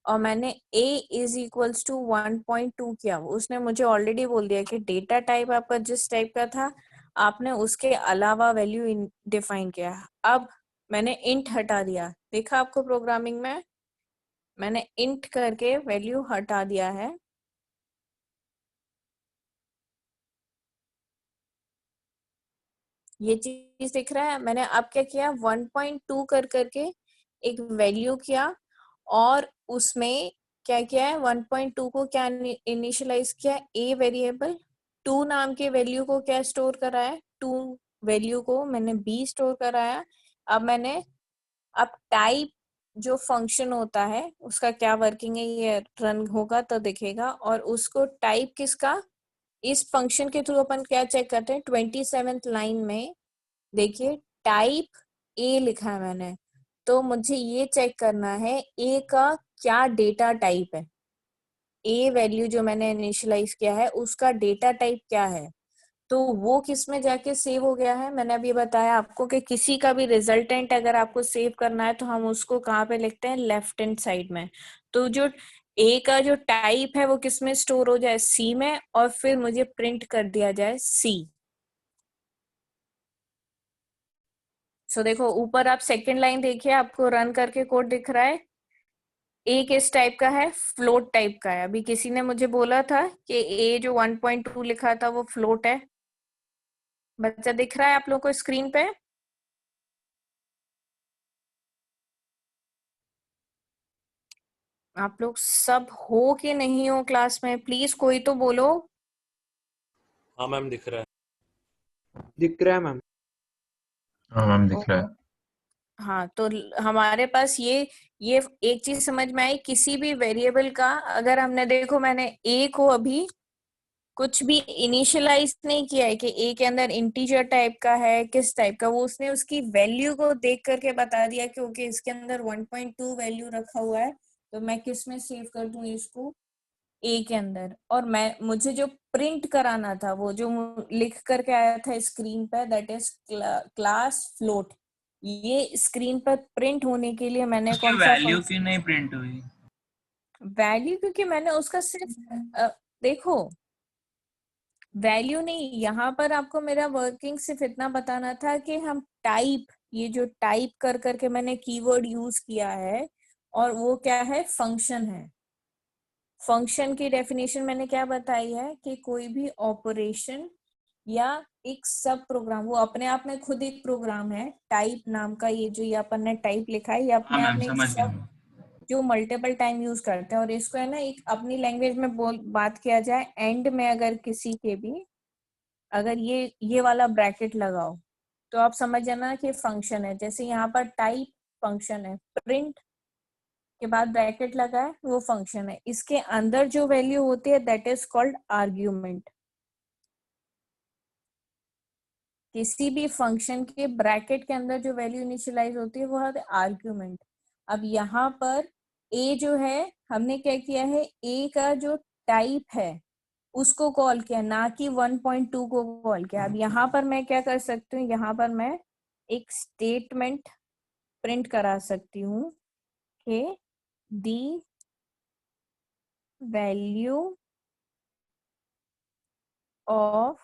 और मैंने a इज इक्वल्स टू 1.2 किया। उसने मुझे ऑलरेडी बोल दिया कि डेटा टाइप आपका जिस टाइप का था आपने उसके अलावा वैल्यू डिफाइन किया। अब मैंने इंट हटा दिया, देखा आपको प्रोग्रामिंग में मैंने इंट करके वैल्यू हटा दिया है। ये चीज दिख रहा है। मैंने अब क्या किया, 1.2 कर करके एक वैल्यू किया और उसमें क्या किया है, 1.2 को क्या इनिशियलाइज किया, a वेरिएबल टू नाम के वैल्यू को क्या स्टोर करा है, टू वैल्यू को मैंने बी स्टोर कराया। अब टाइप जो फंक्शन होता है उसका क्या वर्किंग है ये रन होगा तो दिखेगा, और उसको टाइप किसका, इस फंक्शन के थ्रू अपन क्या चेक करते हैं, 27th लाइन में देखिए टाइप ए लिखा है मैंने, तो मुझे ये चेक करना है ए का क्या डेटा टाइप है, ए वैल्यू जो मैंने इनिशियलाइज किया है उसका डेटा टाइप क्या है। तो वो किस में जाके सेव हो गया है, मैंने अभी बताया आपको कि किसी का भी रिजल्टेंट अगर आपको सेव करना है तो हम उसको कहाँ पे लिखते हैं, लेफ्ट हैंड साइड में। तो जो ए का जो टाइप है वो किस में स्टोर हो जाए, सी में, और फिर मुझे प्रिंट कर दिया जाए सी। सो देखो ऊपर आप सेकंड लाइन देखिए, आपको रन करके कोड दिख रहा है। ए किस टाइप का है, फ्लोट टाइप का है। अभी किसी ने मुझे बोला था कि ए जो 1.2 लिखा था वो फ्लोट है। बच्चा दिख रहा है आप लोग को स्क्रीन पे? आप लोग सब हो कि नहीं हो क्लास में, प्लीज कोई तो बोलो। हाँ मैम दिख रहा है। दिख रहा है मैम। हाँ मैम दिख रहा है। हाँ तो हमारे पास ये एक चीज समझ में आई, किसी भी वेरिएबल का अगर हमने देखो मैंने ए को अभी कुछ भी इनिशियलाइज नहीं किया है कि ए के अंदर इंटीजर टाइप का है किस टाइप का, वो उसने उसकी वैल्यू को देख करके बता दिया कि ओके इसके अंदर 1.2 वैल्यू रखा हुआ है, तो मैं किस में सेव कर दूं इसको, ए के अंदर। और मुझे जो प्रिंट कराना था वो जो लिख करके आया था स्क्रीन पर, दैट इज क्लास फ्लोट। ये स्क्रीन पर प्रिंट होने के लिए मैंने उसकी कौन सा वैल्यू क्यों नहीं प्रिंट हुई? वैल्यू, क्योंकि मैंने उसका सिर्फ देखो वैल्यू नहीं, यहाँ पर आपको मेरा वर्किंग सिर्फ इतना बताना था कि हम टाइप, ये जो टाइप कर करके मैंने कीवर्ड यूज किया है, और वो क्या है, फंक्शन है। फंक्शन की डेफिनेशन मैंने क्या बताई है कि कोई भी ऑपरेशन या एक सब प्रोग्राम, वो अपने आप में खुद एक प्रोग्राम है। टाइप नाम का ये जो ये अपन ने टाइप लिखा है, ये हाँ अपने आप मैम में एक समझ गया सब मैं। जो मल्टीपल टाइम यूज करते हैं। और इसको है ना एक अपनी लैंग्वेज में बात किया जाए, एंड में अगर किसी के भी अगर ये वाला ब्रैकेट लगाओ तो आप समझ जाना कि फंक्शन है। जैसे यहाँ पर टाइप फंक्शन है, प्रिंट के बाद ब्रैकेट लगा है वो फंक्शन है, इसके अंदर जो वैल्यू होती है दैट इज कॉल्ड आर्ग्यूमेंट। किसी भी फंक्शन के ब्रैकेट के अंदर जो वैल्यू इनिशियलाइज होती है वो है आर्ग्यूमेंट। अब यहाँ पर ए जो है हमने क्या किया है, ए का जो टाइप है उसको कॉल किया, ना कि 1.2 को कॉल किया। अब यहाँ पर मैं क्या कर सकती हूँ, यहाँ पर मैं एक स्टेटमेंट प्रिंट करा सकती हूँ कि दी वैल्यू ऑफ,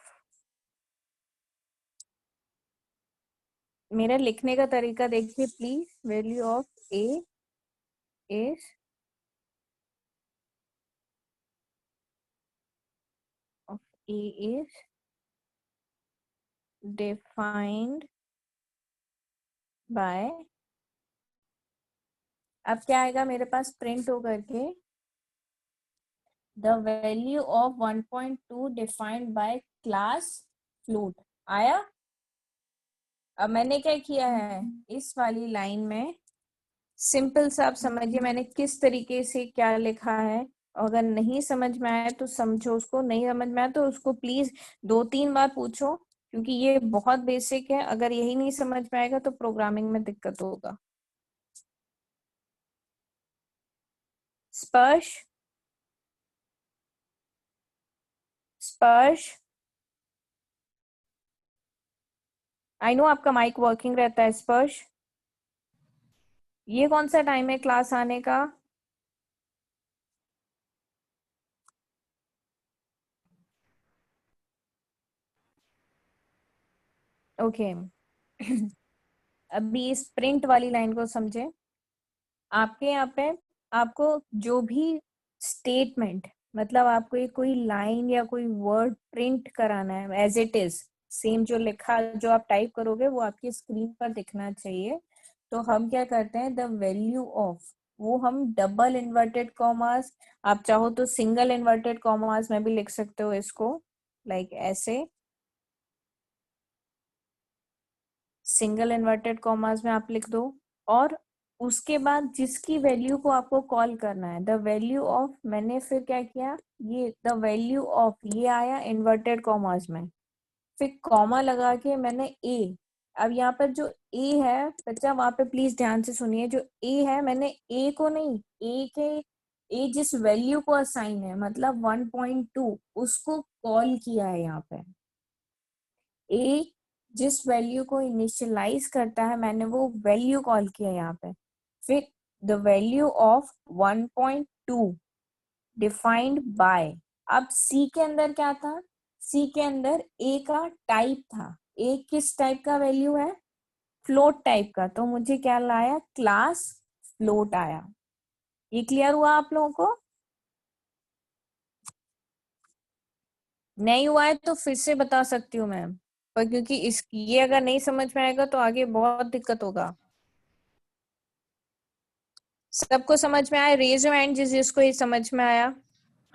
मेरा लिखने का तरीका देखिए please, value of A is A is defined by, अब क्या आएगा मेरे पास प्रिंट हो करके, the value of 1.2 defined by class float आया। अब मैंने क्या किया है, इस वाली लाइन में सिंपल सा आप समझिए मैंने किस तरीके से क्या लिखा है। अगर नहीं समझ में आया तो समझो उसको, नहीं समझ में आया तो उसको प्लीज 2-3 बार पूछो, क्योंकि ये बहुत बेसिक है। अगर यही नहीं समझ में आएगा तो प्रोग्रामिंग में दिक्कत होगा। स्पर्श, स्पर्श, आई नो आपका माइक वर्किंग रहता है। स्पर्श, ये कौन सा टाइम है क्लास आने का? ओके अभी इस प्रिंट वाली लाइन को समझे। आपके यहाँ पे आपको जो भी स्टेटमेंट, मतलब आपको ये कोई लाइन या कोई वर्ड प्रिंट कराना है एज इट इज, सेम जो लिखा जो आप टाइप करोगे वो आपकी स्क्रीन पर दिखना चाहिए। तो हम क्या करते हैं, द वैल्यू ऑफ, वो हम डबल इन्वर्टेड कॉमास, आप चाहो तो सिंगल इन्वर्टेड कॉमास में भी लिख सकते हो इसको, लाइक ऐसे सिंगल इन्वर्टेड कॉमास में आप लिख दो, और उसके बाद जिसकी वैल्यू को आपको कॉल करना है, द वैल्यू ऑफ, मैंने फिर क्या किया, ये द वैल्यू ऑफ ये आया इन्वर्टेड कॉमास में, फिर कॉमा लगा के मैंने ए, अब यहाँ पर जो ए है बच्चा वहां पे प्लीज ध्यान से सुनिए, जो ए है मैंने ए को नहीं, ए के ए जिस वैल्यू को असाइन है मतलब 1.2 उसको कॉल किया है यहाँ पे। ए जिस वैल्यू को इनिशियलाइज करता है मैंने वो वैल्यू कॉल किया यहाँ पे। फिर the value of 1.2 defined by, अब सी के अंदर क्या था, सी के अंदर ए का टाइप था, ए किस टाइप का वैल्यू है, फ्लोट टाइप का, तो मुझे क्या लाया, क्लास फ्लोट आया। ये क्लियर हुआ आप लोगों को? नहीं हुआ है तो फिर से बता सकती हूँ मैम, पर क्योंकि इस ये अगर नहीं समझ में आएगा तो आगे बहुत दिक्कत होगा। सबको समझ में आया? रेज योर हैंड जिसको ये समझ में आया।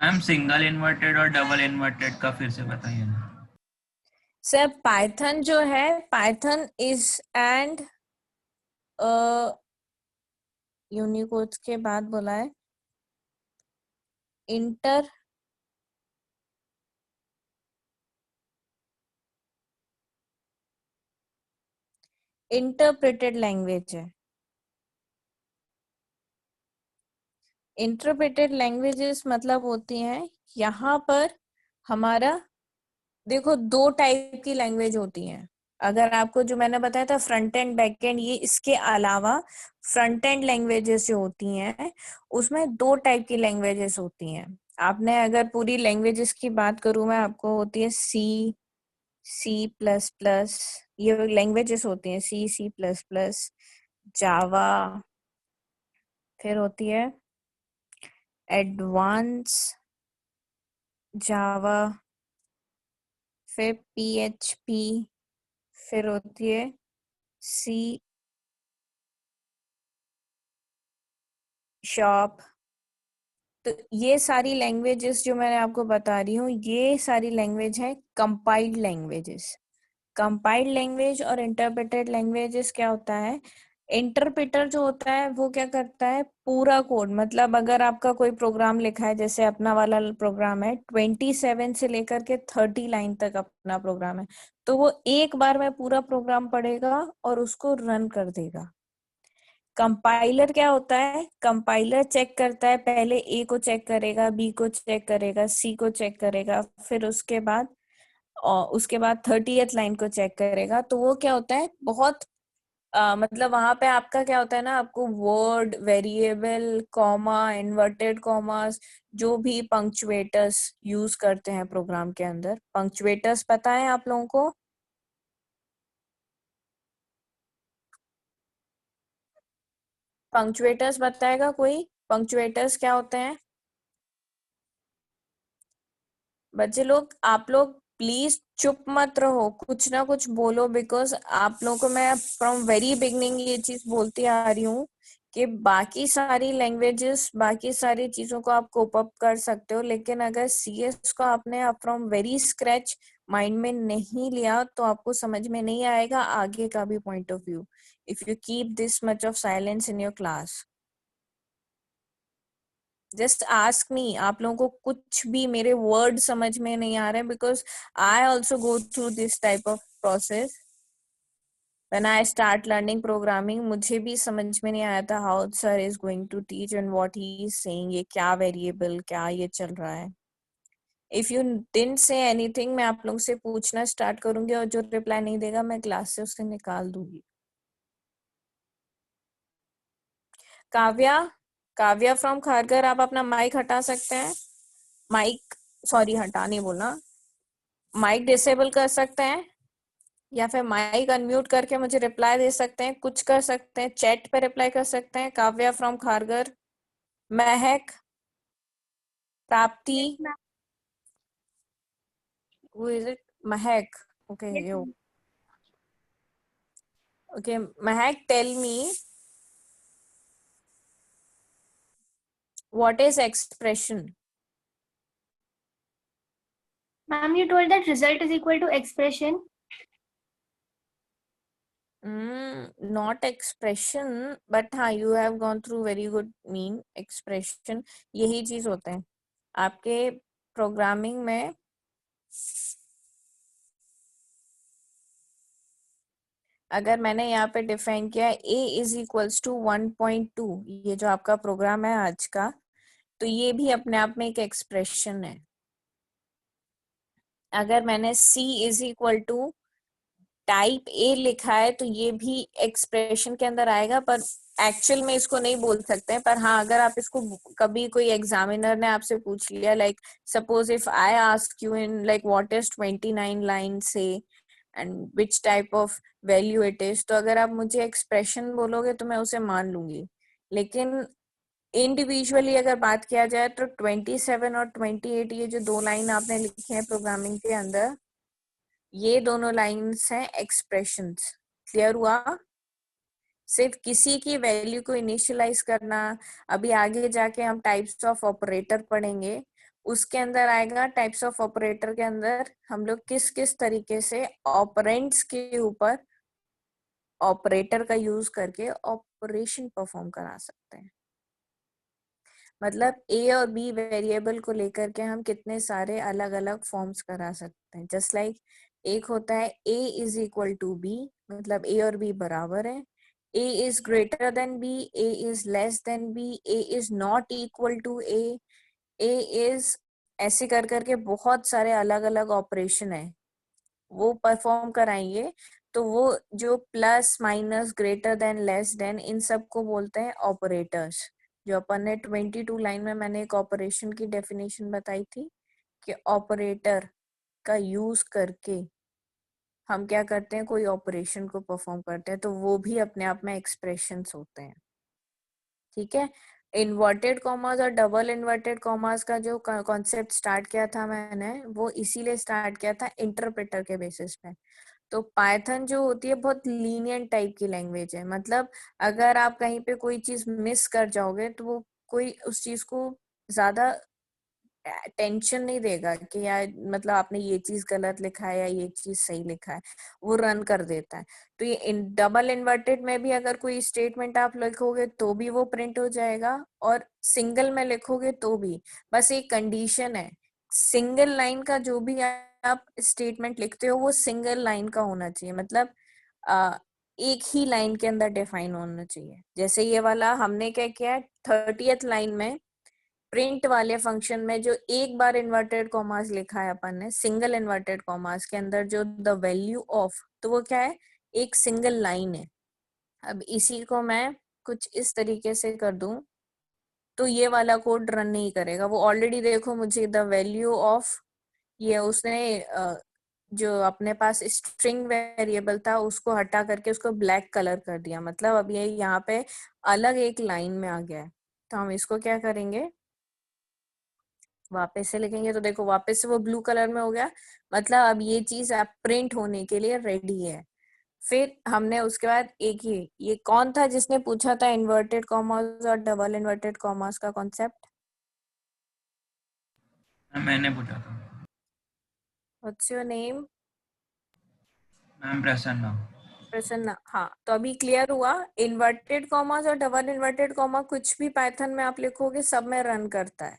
मैम सिंगल इन्वर्टेड और डबल इन्वर्टेड का फिर से बताइए ना। सर पाइथन जो है, पाइथन इज एंड यूनिकोड के बाद बोला है इंटरप्रेटेड लैंग्वेज है। इंटरप्रेटेड लैंग्वेजेस मतलब होती हैं, यहाँ पर हमारा देखो दो टाइप की लैंग्वेज होती हैं। अगर आपको जो मैंने बताया था फ्रंट एंड बैक एंड, ये इसके अलावा फ्रंट एंड लैंग्वेजेस जो होती हैं उसमें दो टाइप की लैंग्वेजेस होती हैं। आपने अगर पूरी लैंग्वेजेस की बात करूं मैं, आपको होती है सी, C++, ये लैंग्वेजेस होती हैं, C++, जावा, फिर होती है एडवांस जावा, फिर PHP, फिर होती है सी शॉप। तो ये सारी लैंग्वेजेस जो मैंने आपको बता रही हूँ, ये सारी लैंग्वेज है कंपाइल्ड लैंग्वेजेस। कंपाइल्ड लैंग्वेज और इंटरप्रेटेड लैंग्वेजेस क्या होता है, इंटरप्रेटर जो होता है वो क्या करता है, पूरा कोड, मतलब अगर आपका कोई प्रोग्राम लिखा है, जैसे अपना वाला प्रोग्राम है 27 से लेकर के 30 लाइन तक अपना प्रोग्राम है, तो वो एक बार में पूरा प्रोग्राम पढ़ेगा और उसको रन कर देगा। कंपाइलर क्या होता है, कंपाइलर चेक करता है, पहले ए को चेक करेगा, बी को चेक करेगा, सी को चेक करेगा, फिर उसके बाद 30th लाइन को चेक करेगा। तो वो क्या होता है, बहुत मतलब वहां पे आपका क्या होता है ना, आपको word, variable, comma, inverted commas, जो भी पंक्चुएटर्स यूज करते हैं प्रोग्राम के अंदर, पंक्चुएटर्स पता है आप लोगों को? पंक्चुएटर्स बताएगा कोई, पंक्चुएटर्स क्या होते हैं? बच्चे लोग, आप लोग प्लीज चुप मत रहो, कुछ ना कुछ बोलो, बिकॉज आप लोगों को मैं फ्रॉम वेरी बिगनिंग ये चीज बोलती आ रही हूँ कि बाकी सारी लैंग्वेजेस, बाकी सारी चीजों को आप कोप अप कर सकते हो, लेकिन अगर CS को आपने फ्रॉम वेरी स्क्रैच माइंड में नहीं लिया तो आपको समझ में नहीं आएगा आगे का भी point of view, if you keep this much of silence in your class. Just ask me, आप लोगों को कुछ भी मेरे वर्ड समझ में नहीं आ रहे, because I also go through this type of process when I start learning programming. मुझे भी समझ में नहीं आया था how sir is going to teach and what he is saying, ये क्या वेरिएबल, क्या ये चल रहा है। If you didn't say anything, मैं आप लोगों से पूछना स्टार्ट करूंगी और जो रिप्लाई नहीं देगा मैं क्लास से उसे निकाल दूंगी। काव्या, काव्या फ्रॉम खारगर, आप अपना माइक हटा सकते हैं? माइक, सॉरी हटा नहीं बोलना, माइक डिसेबल कर सकते हैं या फिर माइक अनम्यूट करके मुझे रिप्लाई दे सकते हैं, कुछ कर सकते हैं, चैट पे रिप्लाई कर सकते हैं। काव्या फ्रॉम खारगर, महक, प्राप्ति, who is it? Mahak, okay, you, okay, Mahak, tell me what is expression? Ma'am, you told that result is equal to expression. Not expression, but हाँ, you have gone through very good mean expression. यही चीज होते हैं आपके programming में. अगर मैंने यहाँ पे डिफाइन किया a इज इक्वल्स टू 1.2, ये जो आपका प्रोग्राम है आज का, तो ये भी अपने आप में एक एक्सप्रेशन है. अगर मैंने c is equal to type a लिखा है तो ये भी एक्सप्रेशन के अंदर आएगा, पर एक्चुअल में इसको नहीं बोल सकते हैं. पर हाँ, अगर आप इसको कभी कोई एग्जामिनर ने आपसे पूछ लिया, like suppose if I ask you in like what is 29 line से and which type of value it is, तो अगर आप मुझे एक्सप्रेशन बोलोगे तो मैं उसे मान लूंगी. लेकिन इंडिविजुअली अगर बात किया जाए तो 27 और 28, ये जो दो लाइन आपने लिखी है प्रोग्रामिंग के अंदर, ये दोनों लाइंस हैं एक्सप्रेशंस. क्लियर हुआ? सिर्फ किसी की वैल्यू को इनिशियलाइज करना. अभी आगे जाके हम टाइप्स ऑफ ऑपरेटर पढ़ेंगे, उसके अंदर आएगा टाइप्स ऑफ ऑपरेटर के अंदर हम लोग किस किस तरीके से ऑपरेंड्स के ऊपर ऑपरेटर का यूज करके ऑपरेशन परफॉर्म करा सकते हैं. मतलब ए और बी वेरिएबल को लेकर के हम कितने सारे अलग अलग फॉर्म्स करा सकते हैं. जस्ट लाइक एक होता है a is equal to b, मतलब a और b बराबर है. a is greater than b, a is less than b, a is not equal to a is, ऐसे कर करके बहुत सारे अलग अलग ऑपरेशन है वो परफॉर्म कराएंगे. तो वो जो plus minus greater than less than, इन सब को बोलते हैं ऑपरेटर्स. जो अपन ने 22 लाइन में मैंने एक ऑपरेशन की डेफिनेशन बताई थी कि ऑपरेटर का यूज करके हम क्या करते हैं, कोई ऑपरेशन को परफॉर्म करते हैं, तो वो भी अपने आप में एक्सप्रेशंस होते हैं. ठीक है. इन्वर्टेड कॉमास और डबल इन्वर्टेड कॉमास का जो कॉन्सेप्ट स्टार्ट किया था मैंने, वो इसीलिए स्टार्ट किया था इंटरप्रेटर के बेसिस पे. तो पाइथन जो होती है बहुत लीनियंट टाइप की लैंग्वेज है. मतलब अगर आप कहीं पे कोई चीज मिस कर जाओगे तो वो कोई उस चीज को ज्यादा टेंशन नहीं देगा कि यार मतलब आपने ये चीज गलत लिखा है या ये चीज सही लिखा है, वो रन कर देता है. तो ये डबल इन्वर्टेड में भी अगर कोई स्टेटमेंट आप लिखोगे तो भी वो प्रिंट हो जाएगा, और सिंगल में लिखोगे तो भी. बस एक कंडीशन है, सिंगल लाइन का जो भी आप स्टेटमेंट लिखते हो वो सिंगल लाइन का होना चाहिए. मतलब एक ही लाइन के अंदर डिफाइन होना चाहिए. जैसे ये वाला हमने क्या किया, 30th लाइन में प्रिंट वाले फंक्शन में जो एक बार इन्वर्टेड कॉमास लिखा है अपन ने, सिंगल इन्वर्टेड कॉमास के अंदर जो द वैल्यू ऑफ, तो वो क्या है, एक सिंगल लाइन है. अब इसी को मैं कुछ इस तरीके से कर दूं तो ये वाला कोड रन नहीं करेगा. वो ऑलरेडी देखो मुझे द वैल्यू ऑफ, ये उसने जो अपने पास स्ट्रिंग वेरिएबल था उसको हटा करके उसको ब्लैक कलर कर दिया. मतलब अब ये यहाँ पे अलग एक लाइन में आ गया है. तो हम इसको क्या करेंगे, वापस से लिखेंगे तो देखो वापस से वो ब्लू कलर में हो गया. मतलब अब ये चीज आप प्रिंट होने के लिए रेडी है. फिर हमने उसके बाद एक ही, ये कौन था जिसने पूछा था इन्वर्टेड कॉमास और डबल इन्वर्टेड कॉमास का कॉन्सेप्ट? मैंने पूछा था. What's your name? Ma'am Prasanna. Prasanna. हाँ, तो अभी क्लियर हुआ. इन्वर्टेड कॉमास और डबल इन्वर्टेड कॉमा कुछ भी पाइथन में आप लिखोगे सब में रन करता है.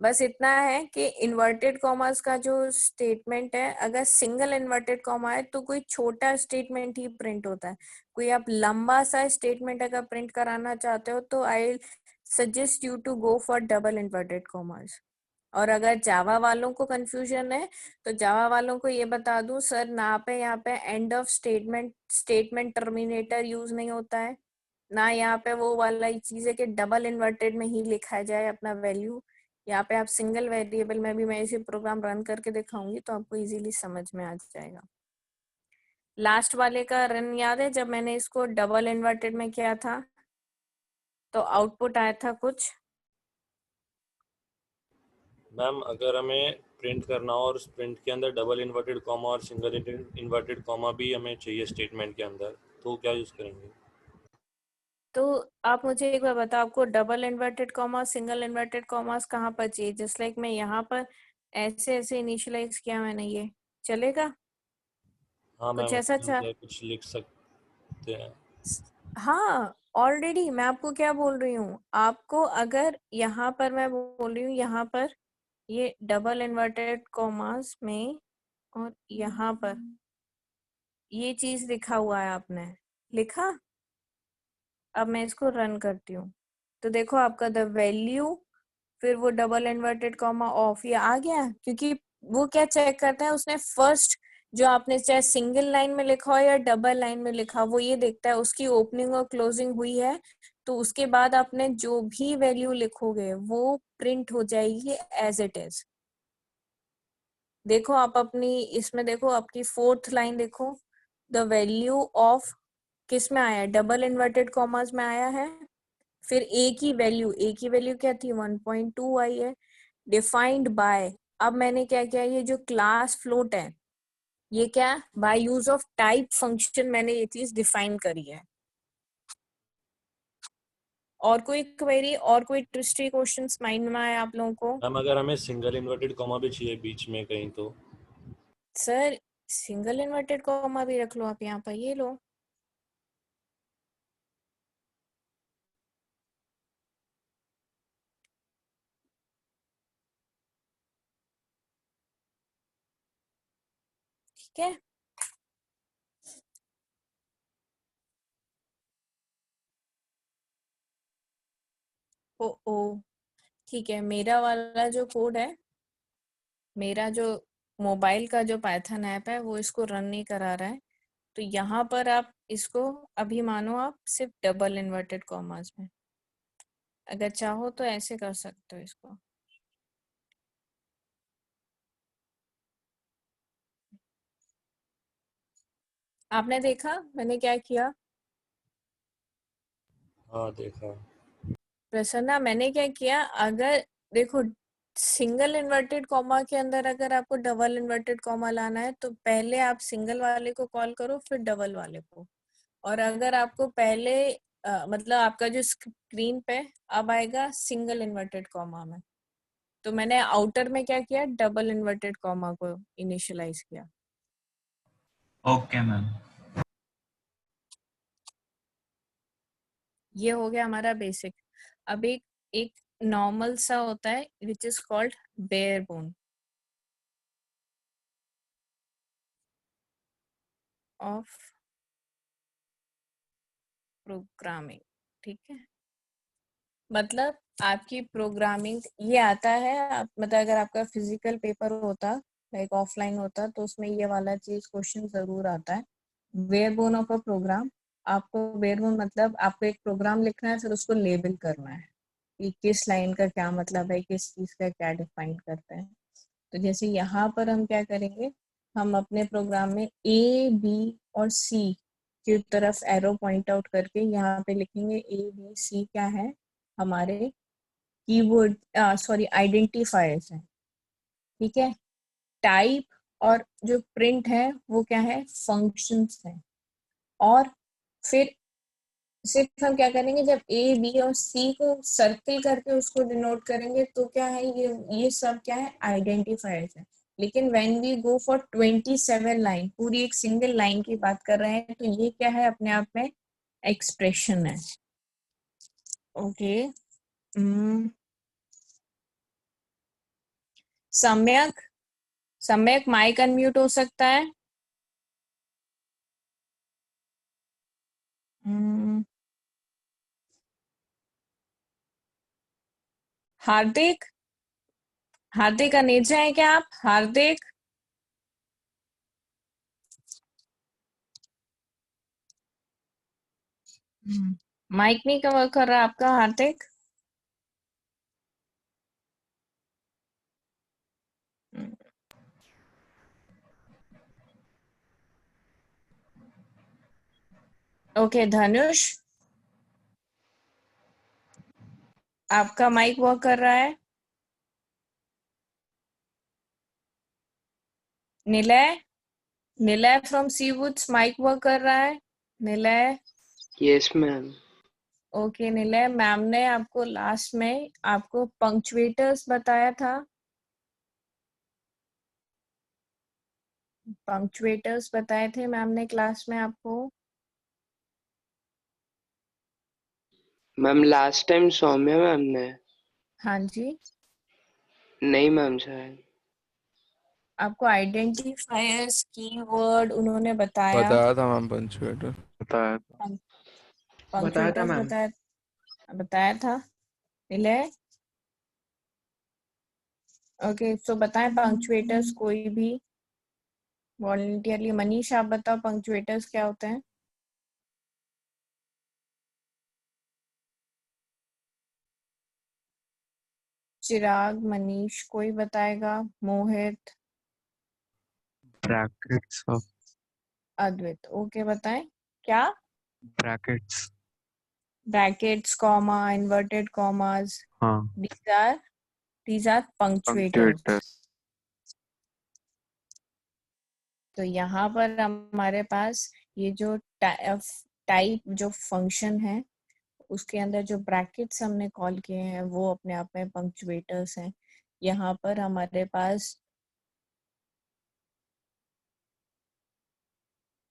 बस इतना है कि इन्वर्टेड कॉमास का जो स्टेटमेंट है, अगर सिंगल इन्वर्टेड कॉमा है तो कोई छोटा स्टेटमेंट ही प्रिंट होता है. कोई आप लंबा सा स्टेटमेंट अगर प्रिंट कराना चाहते हो तो I suggest you to go for double inverted commas. और अगर जावा वालों को कंफ्यूजन है तो जावा वालों को ये बता दूं, सर ना पे यहाँ पे end of statement terminator use नहीं होता है, ना यहाँ पे वो वाला चीज है कि डबल इन्वर्टेड में ही लिखा जाए अपना वैल्यू. यहाँ पे आप सिंगल वेरिएबल में भी मैं इसे प्रोग्राम रन करके दिखाऊंगी तो आपको इजीली समझ में आ जाएगा. लास्ट वाले का रन याद है जब मैंने इसको डबल इन्वर्टेड में किया था तो आउटपुट आया था कुछ. मैम अगर हमें प्रिंट करना हो और उस प्रिंट के अंदर डबल इन्वर्टेड कॉमा और सिंगल इन्वर्टेड कॉमा भी हमें चाहिए स्टेटमेंट के अंदर, तो क्या यूज करेंगे? तो आप मुझे एक बार बताओ, आपको double inverted comma single inverted commas कहाँ पर चाहिए? जस्ट लाइक मैं यहाँ पर ऐसे ऐसे इनिशियलाइज किया मैंने, ये चलेगा? हाँ कुछ मैम, ऐसा ठीक है, कुछ लिख सकते हैं। हाँ, ऑलरेडी मैं आपको क्या बोल रही हूँ, आपको अगर यहाँ पर मैं बोल रही हूँ, यहाँ पर ये डबल इन्वर्टेड कॉमास में और यहाँ पर ये चीज लिखा हुआ है, आपने लिखा। अब मैं इसको रन करती हूँ तो देखो आपका द वैल्यू, फिर वो डबल इन्वर्टेड कॉमा ऑफ, ये आ गया। क्योंकि वो क्या चेक करता है, उसने फर्स्ट जो आपने चाहे सिंगल लाइन में लिखा हो या डबल लाइन में लिखा, वो ये देखता है उसकी ओपनिंग और क्लोजिंग हुई है, तो उसके बाद आपने जो भी वैल्यू लिखोगे वो प्रिंट हो जाएगी एज इट इज। देखो आप अपनी इसमें देखो, आपकी फोर्थ लाइन देखो, द वैल्यू ऑफ किस में आया है, डबल इन्वर्टेड कॉमास में आया है। फिर ए की वैल्यू क्या थी, 1.2 आई है, डिफाइंड बाय। अब मैंने क्या किया, ये जो क्लास फ्लोट है, ये क्या, by use of type function मैंने ये चीज डिफाइन करी है। और कोई क्वेरी और कोई ट्विस्टी क्वेश्चंस माइंड में आए आप लोगों को? मैम अगर हमें सिंगल इन्वर्टेड कॉमा भी चाहिए बीच में कहीं तो? सर सिंगल इन्वर्टेड कॉमा भी रख लो आप यहाँ पर, ये लो। ठीक है, ओ ठीक है। मेरा वाला जो कोड है, मेरा जो मोबाइल का जो पाइथन ऐप है, वो इसको रन नहीं करा रहा है। तो यहाँ पर आप इसको अभी मानो आप सिर्फ डबल इन्वर्टेड कॉमास में, अगर चाहो तो ऐसे कर सकते हो इसको। आपने देखा मैंने क्या किया? हाँ देखा। प्रसन्ना, मैंने क्या किया, अगर देखो सिंगल इन्वर्टेड कॉमा के अंदर अगर आपको डबल इन्वर्टेड कॉमा लाना है तो पहले आप सिंगल वाले को कॉल करो, फिर डबल वाले को। और अगर आपको पहले मतलब आपका जो स्क्रीन पे अब आएगा सिंगल इन्वर्टेड कॉमा में, तो मैंने आउटर में क्या किया, डबल इन्वर्टेड कॉमा को इनिशियलाइज किया। Okay ma'am. ये हो गया हमारा बेसिक। अब एक एक नॉर्मल सा होता है which is called bare bone of programming. ठीक है, मतलब आपकी प्रोग्रामिंग ये आता है, मतलब अगर आपका फिजिकल पेपर होता, लाइक ऑफलाइन होता, तो उसमें ये वाला चीज क्वेश्चन जरूर आता है, bare bone of a program. आपको बेयर बोन मतलब आपको एक प्रोग्राम लिखना है, फिर उसको लेबल करना है कि किस लाइन का क्या मतलब है, किस चीज का क्या डिफाइन करते हैं। तो जैसे यहाँ पर हम क्या करेंगे, हम अपने प्रोग्राम में ए बी और सी की तरफ एरो पॉइंट आउट करके यहाँ पे लिखेंगे ए बी सी क्या है, हमारे कीवर्ड सॉरी आइडेंटिफायर्स हैं। ठीक है, टाइप और जो प्रिंट है वो क्या है, फंक्शंस हैं। और फिर सिर्फ हम क्या करेंगे, जब ए बी और सी को सर्किल करके उसको डिनोट करेंगे तो क्या है, ये सब क्या है, आइडेंटिफायर्स है। लेकिन when we go for 27 line, पूरी एक सिंगल लाइन की बात कर रहे हैं, तो ये क्या है, अपने आप में एक्सप्रेशन है। ओके, सम्यक सम्यक माइक अनम्यूट हो सकता है? हार्दिक, हार्दिक अनेजा है क्या आप? हार्दिक, माइक नहीं कवर कर रहा आपका हार्दिक? ओके धनुष, आपका माइक वर्क कर रहा है? निलय, निलय फ्रॉम सीवुड्स माइक वर्क कर रहा है? निलय, Yes, ma'am. ओके निलय, मैम ने आपको लास्ट में आपको पंक्चुएटर्स बताया था, पंक्चुएटर्स बताए थे मैम ने क्लास में आपको? Ma'am last time Saumya ma'am ने। हाँ जी। नहीं मैम शायद। आपको आइडेंटिफायर्स कीवर्ड उन्होंने बताया? बताया था मैम पंचुएटर। बताया था। बताया था पंक्चुएटर्स मैम। बताया था निलय? ओके, सो बताएं पंक्चुएटर्स कोई भी वॉलंटियरली। मनीष आप बताओ पंक्चुएटर्स क्या होते हैं? चिराग, मनीष, कोई बताएगा? मोहित, ब्रैकेट्स ऑफ अद्वैत, ओके बताएं क्या? Brackets. Brackets, comma, inverted commas, हाँ, these are punctuators. पंक्चुएटर। तो यहाँ पर हमारे पास ये जो टाइप जो फंक्शन है उसके अंदर जो ब्रैकेट्स हमने कॉल किए हैं वो अपने आप में पंक्चुएटर्स हैं। यहाँ पर हमारे पास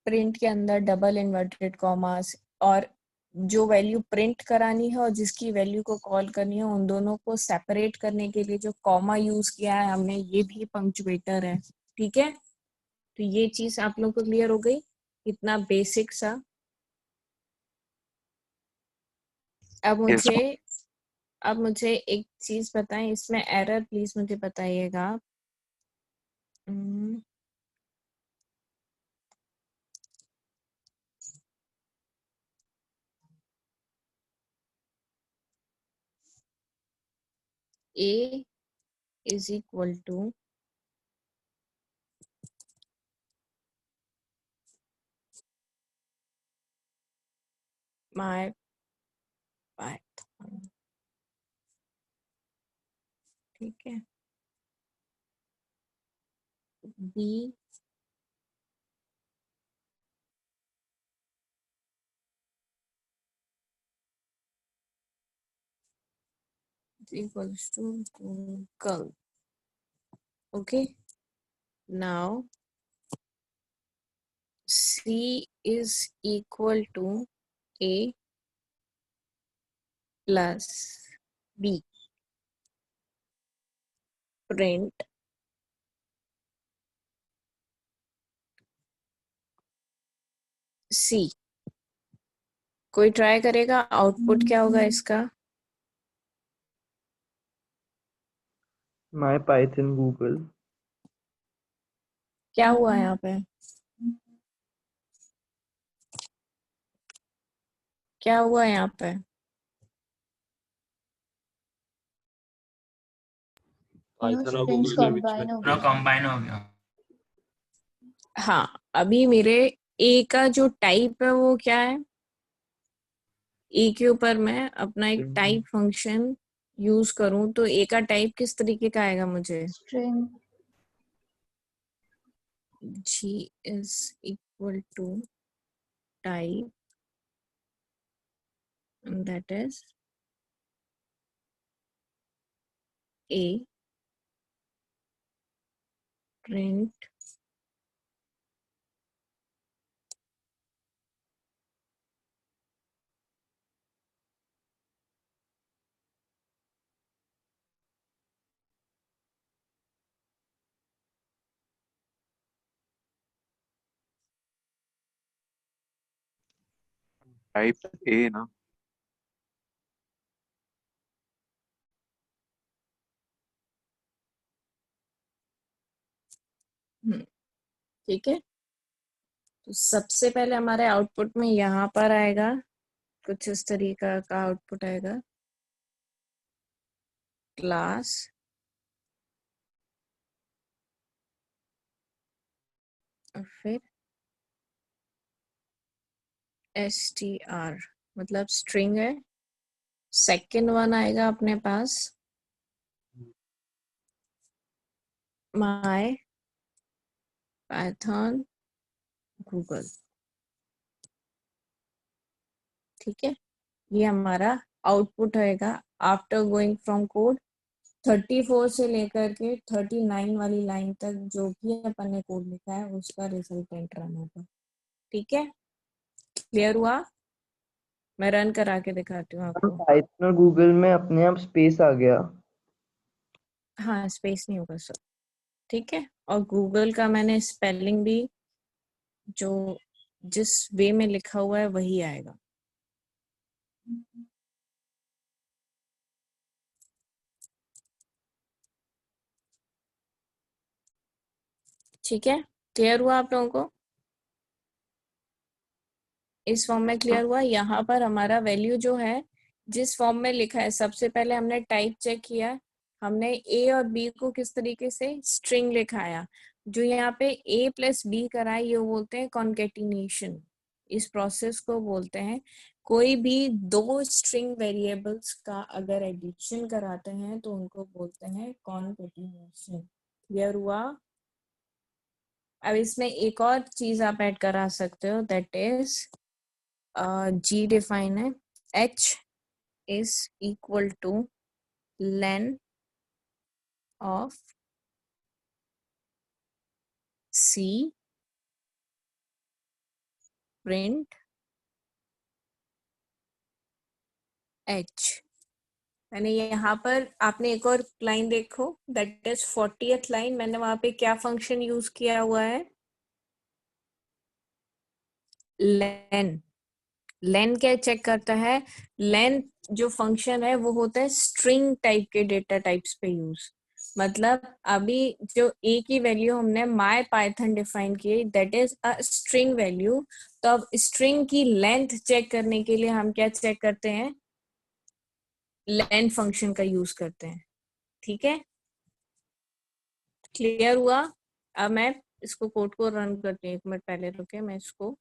प्रिंट के अंदर डबल इन्वर्टेड कॉमास और जो वैल्यू प्रिंट करानी है और जिसकी वैल्यू को कॉल करनी है उन दोनों को सेपरेट करने के लिए जो कॉमा यूज किया है हमने, ये भी पंक्चुएटर है। ठीक है, तो ये चीज आप लोगों को क्लियर हो गई, इतना बेसिक सा। Yes. अब मुझे एक चीज बताएं, इसमें एरर प्लीज मुझे बताइएगा। A is equal to my Python, ठीक है। B is equals to Google. Okay, now C is equal to A plus B. Print C. कोई ट्राई करेगा आउटपुट क्या होगा इसका? My Python Google. क्या हुआ यहाँ पे? क्या हुआ यहाँ पे? पाइथन और strings गूगल के बीच में combine हो पूरा गई। कंबाइन हो गया। हाँ, अभी मेरे ए का जो टाइप है वो क्या है? ए के ऊपर मैं अपना एक टाइप फंक्शन यूज करूं तो ए का टाइप किस तरीके का आएगा मुझे? String. G is equal to type, and that is A print type A ना। ठीक है। तो सबसे पहले हमारे आउटपुट में यहाँ पर आएगा कुछ इस तरीका का आउटपुट आएगा, क्लास और फिर str मतलब स्ट्रिंग है। सेकेंड वन आएगा अपने पास my Python Google। ठीक है, ये हमारा आउटपुट होएगा आफ्टर गोइंग फ्रॉम कोड 34 से लेकर के 39 वाली लाइन तक जो भी अपन ने कोड लिखा है उसका रिजल्टेंट रन होगा। ठीक है, क्लियर हुआ? मैं रन करा के दिखाती हूँ आपको। पाइथन और गूगल में अपने आप स्पेस आ गया। हाँ, स्पेस नहीं होगा सर। ठीक है, और गूगल का मैंने स्पेलिंग भी जो जिस वे में लिखा हुआ है वही आएगा। ठीक है, क्लियर हुआ आप लोगों को? इस फॉर्म में क्लियर हुआ? यहाँ पर हमारा वैल्यू जो है जिस फॉर्म में लिखा है, सबसे पहले हमने टाइप चेक किया, हमने ए और बी को किस तरीके से स्ट्रिंग लिखाया। जो यहाँ पे ए प्लस बी करा है ये बोलते हैं कॉन्केटिनेशन। इस प्रोसेस को बोलते हैं, कोई भी दो स्ट्रिंग वेरिएबल्स का अगर एडिशन कराते हैं तो उनको बोलते हैं कॉन्केटिनेशन। क्लियर हुआ? अब इसमें एक और चीज आप ऐड करा सकते हो, दैट इज G डिफाइन है, H is equal to len of C print H। मैंने यहाँ पर आपने एक और लाइन देखो, दैट इज 40th लाइन। मैंने वहां पे क्या फंक्शन यूज किया हुआ है? len। लेन क्या चेक करता है? लेन जो फंक्शन है वो होता है स्ट्रिंग टाइप के डेटा टाइप्स पे यूज। मतलब अभी जो ए की वैल्यू हमने माय पाइथन डिफाइन की, that is a string value. तो अब स्ट्रिंग की लेंथ चेक करने के लिए हम क्या चेक करते हैं? लेन फंक्शन का यूज करते हैं। ठीक है, क्लियर हुआ? अब मैं इसको कोड को रन करती हूँ। एक मिनट पहले रुके, मैं इसको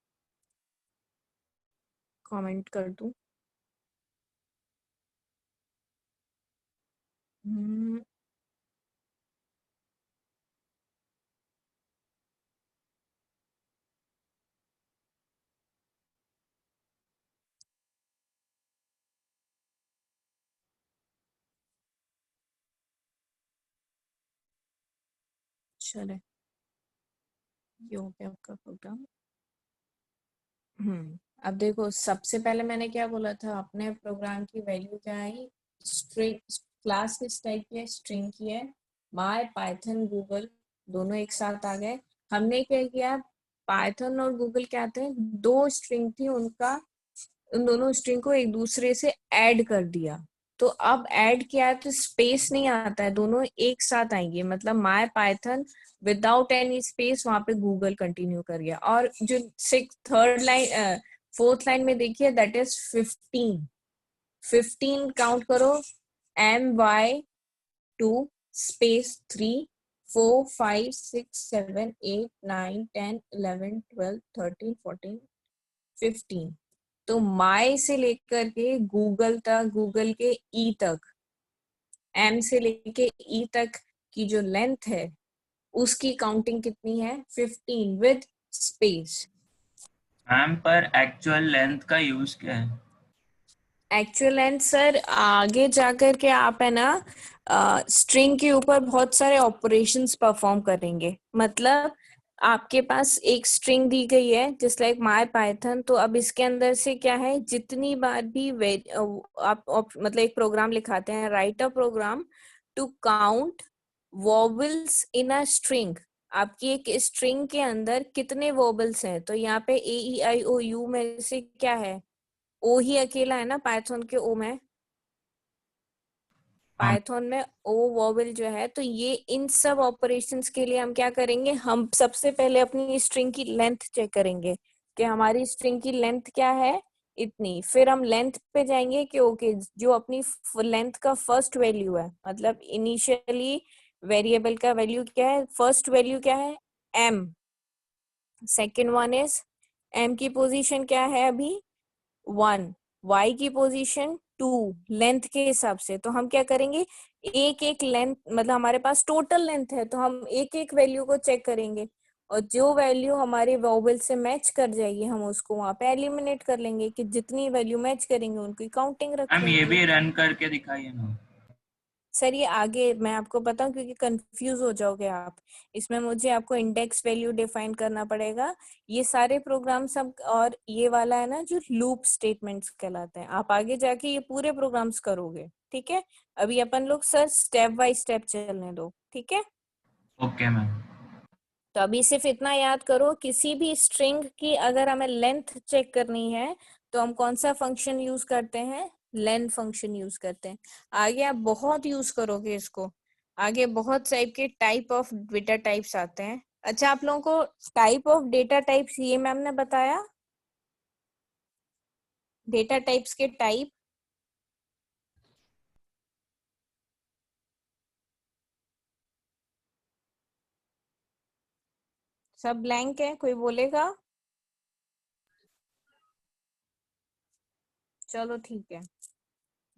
कमेंट कर दूं। चले, ये हो गया आपका प्रोग्राम। अब देखो, सबसे पहले मैंने क्या बोला था, अपने प्रोग्राम की वैल्यू क्या आई? स्ट्रिंग। क्लास किस टाइप की है? स्ट्रिंग की है। माय पाइथन गूगल दोनों एक साथ आ गए। हमने क्या किया, पाइथन और गूगल क्या थे, दो स्ट्रिंग थी, उनका उन दोनों स्ट्रिंग को एक दूसरे से ऐड कर दिया। तो अब ऐड किया है तो स्पेस नहीं आता है, दोनों एक साथ आएंगे। मतलब my Python without any space, वहां पे गूगल कंटिन्यू कर गया। और जो थर्ड लाइन फोर्थ लाइन में देखिए, दैट इज 15 काउंट करो। my2 space 3 4 5 6 7 8 9 10 11 12 13 14 15। तो माय से लेकर के गूगल तक, गूगल के ई तक, एम से लेके ई तक की जो लेंथ है उसकी काउंटिंग कितनी है? 15 विद स्पेस। मैम पर एक्चुअल लेंथ का यूज क्या है? एक्चुअल लेंथ सर आगे जाकर के आप है ना स्ट्रिंग के ऊपर बहुत सारे ऑपरेशंस परफॉर्म करेंगे। मतलब आपके पास एक स्ट्रिंग दी गई है जस्ट लाइक माय पाइथन, तो अब इसके अंदर से क्या है, जितनी बार भी आप मतलब एक प्रोग्राम लिखाते हैं, write a program to count vowels in a string. आपकी एक स्ट्रिंग के अंदर कितने वॉवल्स हैं? तो यहाँ पे AEIOU में से क्या है? ओ ही अकेला है ना पाइथन के ओ में। पाइथन में ओ वॉवेल जो है, तो ये इन सब ऑपरेशंस के लिए हम क्या करेंगे, हम सबसे पहले अपनी स्ट्रिंग की लेंथ चेक करेंगे कि हमारी स्ट्रिंग की लेंथ क्या है, इतनी। फिर हम लेंथ पे जाएंगे कि ओके, जो अपनी लेंथ का फर्स्ट वैल्यू है, मतलब इनिशियली वेरिएबल का वैल्यू क्या है, फर्स्ट वैल्यू क्या है, m। Second one is m की पोजीशन क्या है अभी, 1। y की पोजीशन 2 लेंथ के हिसाब से। तो हम क्या करेंगे, एक एक लेंथ, मतलब हमारे पास टोटल लेंथ है तो हम एक एक वैल्यू को चेक करेंगे, और जो वैल्यू हमारे वॉवेल से मैच कर जाएगी हम उसको वहां पे एलिमिनेट कर लेंगे, कि जितनी वैल्यू मैच करेंगे उनकी काउंटिंग रख मैम ये लेंगे। भी रन करके दिखाइए ना। सर ये आगे मैं आपको बताऊं क्योंकि कंफ्यूज हो जाओगे आप। इसमें मुझे आपको इंडेक्स वैल्यू डिफाइन करना पड़ेगा। ये सारे प्रोग्राम सब और ये वाला है ना जो लूप स्टेटमेंट्स कहलाते हैं, आप आगे जाके ये पूरे प्रोग्राम्स करोगे, ठीक है। अभी अपन लोग सर स्टेप बाय स्टेप चलने दो, ठीक है। Okay ma'am. तो अभी सिर्फ इतना याद करो, किसी भी स्ट्रिंग की अगर हमें लेंथ चेक करनी है तो हम कौन सा फंक्शन यूज करते हैं, लेन फंक्शन यूज करते हैं। आगे आप बहुत यूज करोगे इसको, आगे बहुत टाइप के टाइप ऑफ डेटा टाइप्स आते हैं। अच्छा आप लोगों को टाइप ऑफ डेटा टाइप्स ये मैम ने बताया, डेटा टाइप्स के टाइप। सब ब्लैंक है, कोई बोलेगा? चलो ठीक है।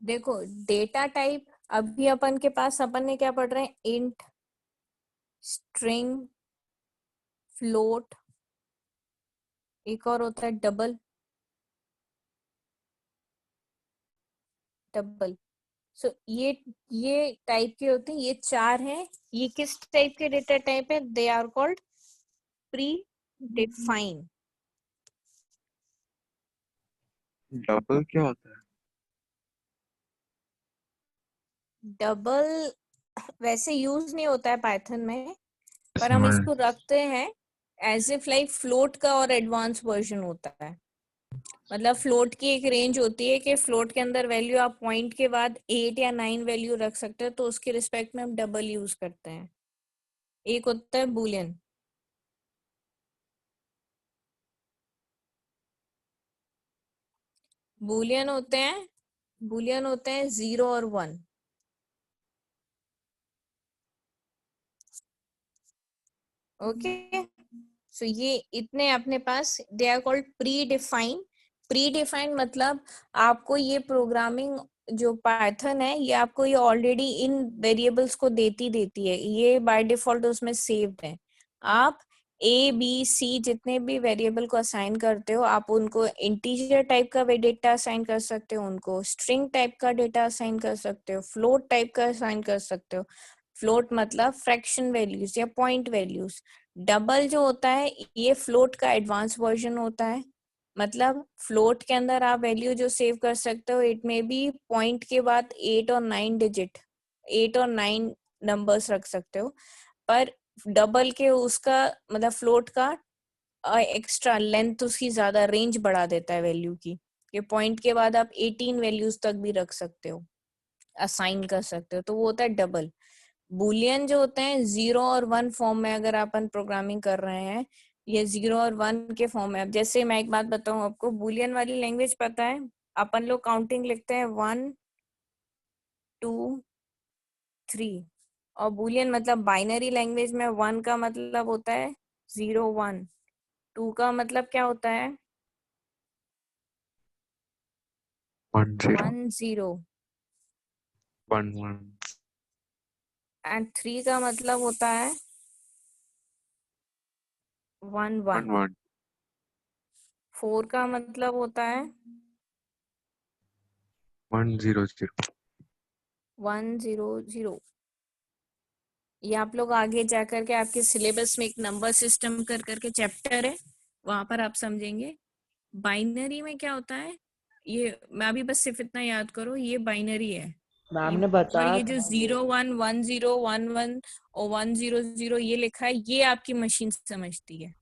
देखो डेटा टाइप अभी अपन के पास अपन ने क्या पढ़ रहे हैं, इंट, स्ट्रिंग, फ्लोट, एक और होता है डबल। डबल सो ये टाइप के होते हैं, ये चार हैं। ये किस टाइप के डेटा टाइप है, they are called pre define. Double क्या होता है? डबल वैसे यूज नहीं होता है पाइथन में, पर हम डेसिमल इसको रखते हैं एज इफ लाइक फ्लोट का और एडवांस वर्जन होता है। मतलब फ्लोट की एक रेंज होती है कि फ्लोट के अंदर वैल्यू आप पॉइंट के बाद 8 या 9 वैल्यू रख सकते हैं, तो उसके रिस्पेक्ट में हम डबल यूज करते हैं। एक होता है बूलियन। बूलियन होते हैं 0 और 1। ओके सो ये इतने अपने पास, they are called pre define. Pre define मतलब आपको ये प्रोग्रामिंग जो पाइथन है ये आपको ये ऑलरेडी इन वेरिएबल्स को देती है, ये बाय डिफॉल्ट उसमें सेव्ड है। आप ए बी सी जितने भी वेरिएबल को असाइन करते हो, आप उनको इंटीजर टाइप का डेटा असाइन कर सकते हो, उनको स्ट्रिंग टाइप का डेटा असाइन कर सकते हो, फ्लोट टाइप का असाइन कर सकते हो। फ्लोट मतलब फ्रैक्शन वैल्यूज या पॉइंट वैल्यूज। डबल जो होता है ये फ्लोट का एडवांस वर्जन होता है। मतलब फ्लोट के अंदर आप वैल्यू जो सेव कर सकते हो, इट में बी पॉइंट के बाद 8 और 9 डिजिट, 8 और 9 नंबर्स रख सकते हो। पर डबल के उसका मतलब फ्लोट का एक्स्ट्रा लेंथ, उसकी ज्यादा रेंज बढ़ा देता है वैल्यू की, ये पॉइंट के बाद आप 18 वैल्यूज तक भी रख सकते हो, असाइन कर सकते हो, तो वो होता है डबल। बुलियन जो होते हैं 0 और 1 फॉर्म में, अगर अपन प्रोग्रामिंग कर रहे हैं ये 0 और 1 के फॉर्म में। अब जैसे मैं एक बात बताऊं आपको, बुलियन वाली लैंग्वेज पता है, अपन लोग काउंटिंग लिखते हैं 1 2 3, और बुलियन मतलब बाइनरी लैंग्वेज में 1 का मतलब होता है 0 1, 2 का मतलब क्या होता है 1 0 1 0, 1 1 एंड 3 का मतलब होता है 1 1। 1 1 4 का मतलब होता है 1 0 0। 1 0 0। ये आप लोग आगे जा करके आपके सिलेबस में एक नंबर सिस्टम कर करके चैप्टर है, वहां पर आप समझेंगे। बाइनरी में क्या होता है, ये मैं अभी बस सिर्फ इतना याद करो, ये बाइनरी है। मैम ने और बताया ये जो था 0 1 1 0 1 1 और 1 0 0 ये लिखा है, ये आपकी मशीन समझती है।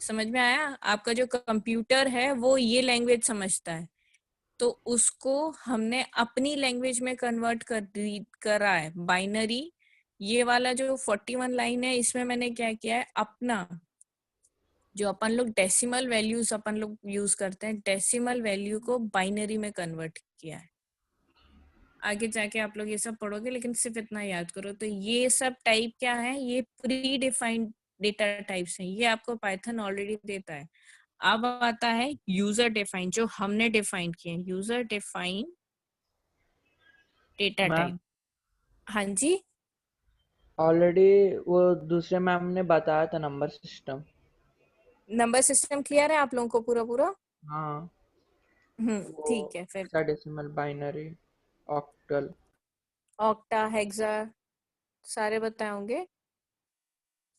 समझ में आया? आपका जो कंप्यूटर है वो ये लैंग्वेज समझता है, तो उसको हमने अपनी लैंग्वेज में कन्वर्ट करा है बाइनरी। ये वाला जो 41 लाइन है, इसमें मैंने क्या किया है, अपना जो अपन लोग डेसिमल वैल्यूज अपन लोग यूज करते हैं, डेसिमल वैल्यू को बाइनरी में कन्वर्ट किया है। आगे जाके आप लोग ये सब पढ़ोगे, लेकिन सिर्फ इतना याद करो। तो ये सब टाइप क्या है, ये प्री डिफाइंड डेटा टाइप्स हैं, ये आपको पाइथन ऑलरेडी देता है। अब आता है यूजर डिफाइन, जो हमने डिफाइन किए, user define data type. Ma'am हाँ जी, ऑलरेडी वो दूसरे मैम ने बताया था number system. Number system clear है आप लोगों को पूरा पूरा? हाँ वो ठीक है फिर। Hexadecimal, binary, octal. Octa, hexa, सारे बताए होंगे।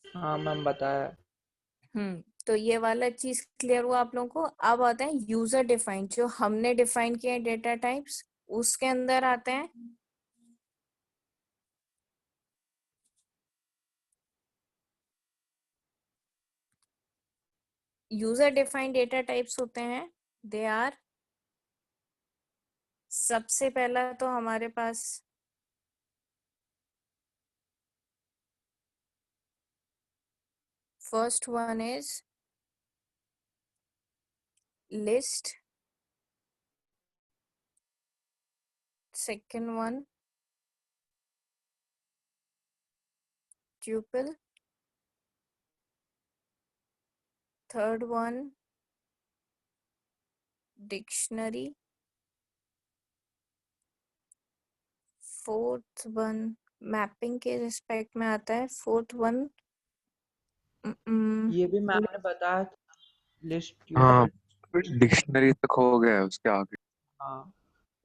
हाँ मैम बताया। तो ये वाला चीज क्लियर हुआ आप लोगों को। अब आते हैं यूजर डिफाइंड, जो हमने डिफाइन किया है डेटा टाइप्स, उसके अंदर आते हैं यूजर डिफाइंड डेटा टाइप्स होते हैं। दे आर, सबसे पहला तो हमारे पास first one is list, second one tuple, third one dictionary, fourth one mapping के रिस्पेक्ट में आता है, फोर्थ वन ये भी मैम ने बताया था, लिस्ट हाँ ट्यूपल। डिक्शनरी तक हो गया है, उसके आगे हाँ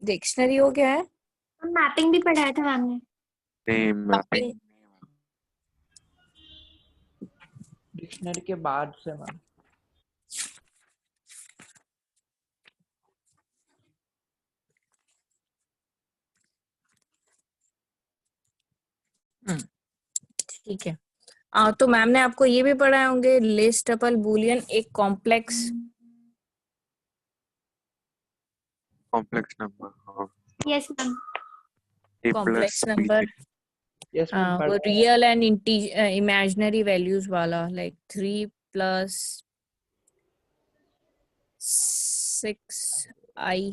डिक्शनरी हो गया है। मैपिंग भी पढ़ाया था मैम ने। नहीं मैपिंग डिक्शनरी के बाद से मैम। ठीक है। तो मैम ने आपको ये भी पढ़ाए होंगे, लिस्ट, टपल, बूलियन, एक कॉम्प्लेक्स नंबर। हाँ yes ma'am. A complex plus b number. Yes ma'am वो रियल एंड इमेजिनरी वैल्यूज वाला, लाइक 3+6i,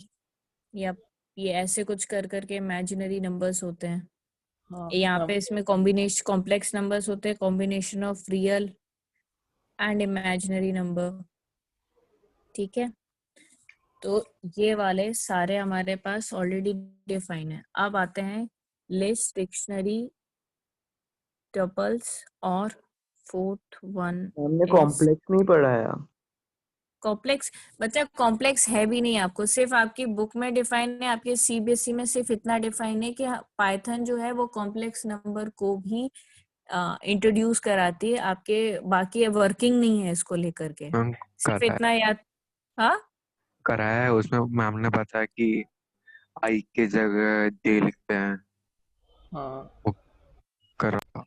या ये ऐसे कुछ कर करके इमेजिनरी नंबर्स होते हैं। हाँ यहाँ मैम। पे इसमें कॉम्बिनेशन कॉम्प्लेक्स नंबर्स होते हैं, combination of real and imaginary number. ठीक है, तो ये वाले सारे हमारे पास ऑलरेडी डिफाइन है। अब आते हैं लिस्ट, डिक्शनरी, टपल्स और फोर्थ वन हमने इज कॉम्प्लेक्स नहीं पढ़ाया। कॉम्प्लेक्स। बच्चा कॉम्प्लेक्स है भी नहीं आपको, सिर्फ आपकी बुक में डिफाइन है, आपके सीबीएसई में सिर्फ इतना डिफाइन है कि पाइथन जो है वो कॉम्प्लेक्स नंबर को भी इंट्रोड्यूस कराती है, आपके बाकी वर्किंग नहीं है इसको लेकर के, मैम सिर्फ इतना याद। हाँ कराया है, उसमें मैम ने बताया कि आई के जगह जे लिखते हैं। हाँ वो करा।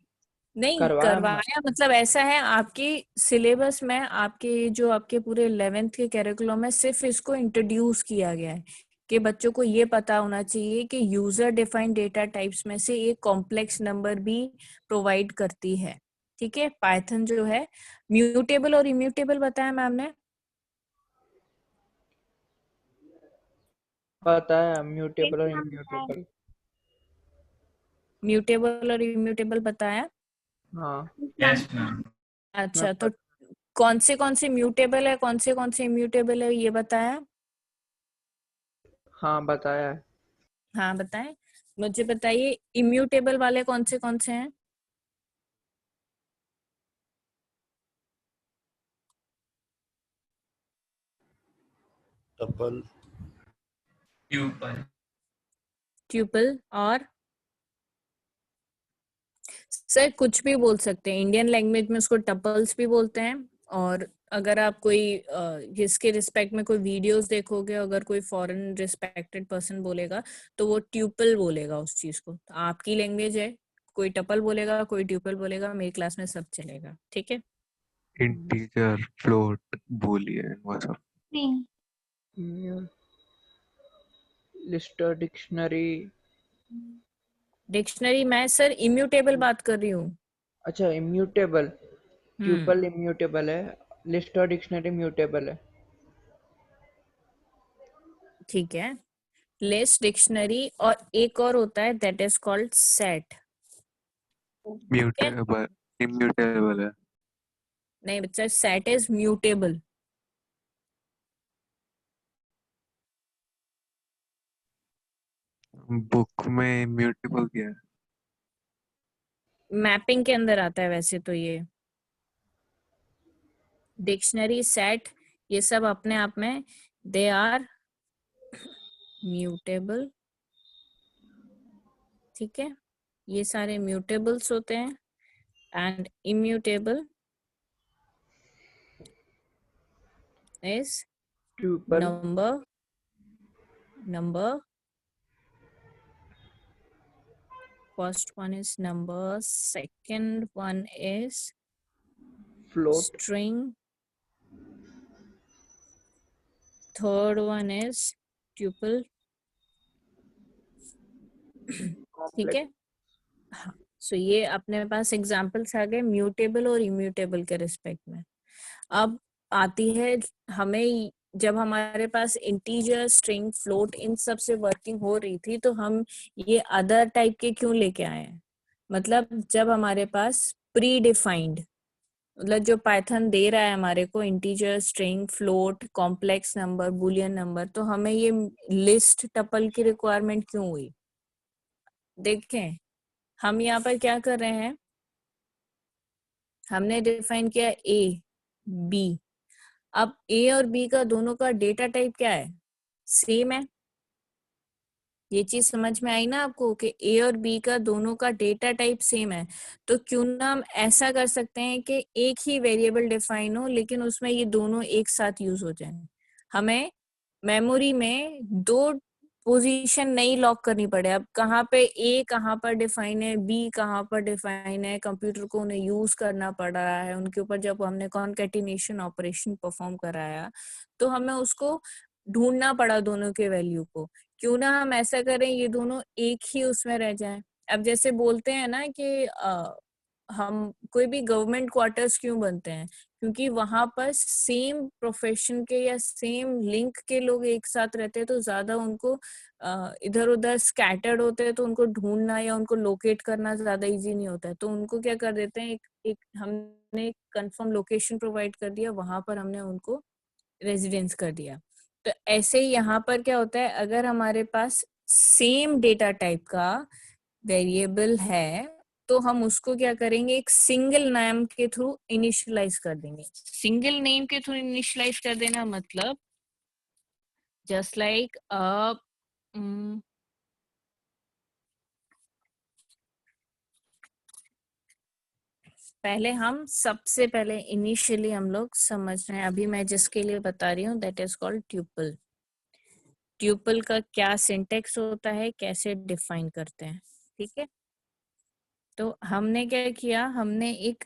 नहीं करवाया मैम। करवाया, मतलब ऐसा है आपकी सिलेबस में, आपके जो आपके पूरे 11th के कैरिकुलम में सिर्फ इसको इंट्रोड्यूस किया गया है कि बच्चों को ये पता होना चाहिए कि यूजर डिफाइंड डेटा टाइप्स में से एक कॉम्प्लेक्स नंबर भी प्रोवाइड करती है। ठीक है, पाइथन जो है म्यूटेबल और इम्यूटेबल बताया मैम ने। बताया म्यूटेबल और इम्यूटेबल। म्यूटेबल और इम्यूटेबल बताया। हाँ यस मैम। अच्छा, तो कौन से म्यूटेबल है, कौन से इम्यूटेबल है, ये बताया। हाँ बताया है। हाँ बताएं, मुझे बताइए इम्यूटेबल वाले कौन से हैं। Tuple, tuple. ट्यूपल और सर कुछ भी बोल सकते हैं, इंडियन लैंग्वेज में उसको टपल्स भी बोलते हैं। और अगर आप कोई इसके रिस्पेक्ट में कोई वीडियोस देखोगे, अगर कोई फॉरेन रिस्पेक्टेड पर्सन बोलेगा तो वो ट्यूपल बोलेगा उस चीज को। तो आपकी लैंग्वेज है, कोई टपल बोलेगा, कोई ट्यूपल बोलेगा, मेरी क्लास में सब चलेगा। ठीक है, इंटीजर, फ्लोट, बूलियन, वो सब। List, dictionary. डिक्शनरी मैं सर इम्यूटेबल बात कर रही हूँ। अच्छा इम्यूटेबल। ट्यूपल इम्यूटेबल है, लिस्ट और डिक्शनरी म्यूटेबल है। ठीक है, लिस्ट, डिक्शनरी और एक और होता है that is called set. Mutable, immutable है। नहीं बच्चा, सेट इज म्यूटेबल। बुक में इम्यूटेबल क्या है? मैपिंग के अंदर आता है वैसे तो ये डिक्शनरी, सेट, ये सब अपने आप में दे आर म्यूटेबल ठीक है, ये सारे म्यूटेबल्स होते हैं and immutable is tuple number first one is number, second one is float string, third one is tuple. ठीक है, हाँ, सो ये अपने पास एग्जांपल्स आ गए म्यूटेबल और इम्यूटेबल के रिस्पेक्ट में। अब आती है हमें, जब हमारे पास इंटीजर, स्ट्रिंग, फ्लोट इन सब से वर्किंग हो रही थी तो हम ये अदर टाइप के क्यों लेके आए हैं? मतलब जब हमारे पास प्री डिफाइंड, मतलब जो पाइथन दे रहा है हमारे को integer, string, float, complex number, Boolean number, तो हमें ये लिस्ट टपल की रिक्वायरमेंट क्यों हुई? देखें, हम यहाँ पर क्या कर रहे हैं, हमने डिफाइन किया ए बी। अब ए और बी का दोनों का डेटा टाइप क्या है? सेम है। ये चीज समझ में आई ना आपको कि ए और बी का दोनों का डेटा टाइप सेम है, तो क्यों ना हम ऐसा कर सकते हैं कि एक ही वेरिएबल डिफाइन हो लेकिन उसमें ये दोनों एक साथ यूज हो जाएं। हमें मेमोरी में दो पोजीशन नहीं लॉक करनी पड़े। अब कहाँ पे ए कहाँ पर डिफाइन है, बी कहाँ पर डिफाइन है, कंप्यूटर को उन्हें यूज करना पड़ रहा है उनके ऊपर। जब हमने कॉन्केटिनेशन ऑपरेशन परफॉर्म कराया तो हमें उसको ढूंढना पड़ा दोनों के वैल्यू को। क्यों ना हम ऐसा करें ये दोनों एक ही उसमें रह जाएं। अब जैसे बोलते हैं ना कि हम कोई भी गवर्नमेंट क्वार्टर्स क्यों बनते हैं, क्योंकि वहां पर सेम प्रोफेशन के या सेम लिंक के लोग एक साथ रहते हैं, तो ज्यादा उनको इधर उधर स्कैटर्ड होते हैं तो उनको ढूंढना या उनको लोकेट करना ज्यादा इजी नहीं होता है। तो उनको क्या कर देते हैं, एक हमने कंफर्म लोकेशन प्रोवाइड कर दिया, वहां पर हमने उनको रेजिडेंस कर दिया। तो ऐसे ही यहाँ पर क्या होता है, अगर हमारे पास सेम डेटा टाइप का वेरिएबल है तो हम उसको क्या करेंगे, एक सिंगल नेम के थ्रू इनिशियलाइज कर देंगे। सिंगल नेम के थ्रू इनिशियलाइज कर देना मतलब जस्ट लाइक पहले हम सबसे पहले इनिशियली हम लोग समझ रहे हैं, अभी मैं जिसके लिए बता रही हूँ that is called tuple. Tuple का क्या सिंटेक्स होता है, कैसे डिफाइन करते हैं, ठीक है। तो हमने क्या किया, हमने एक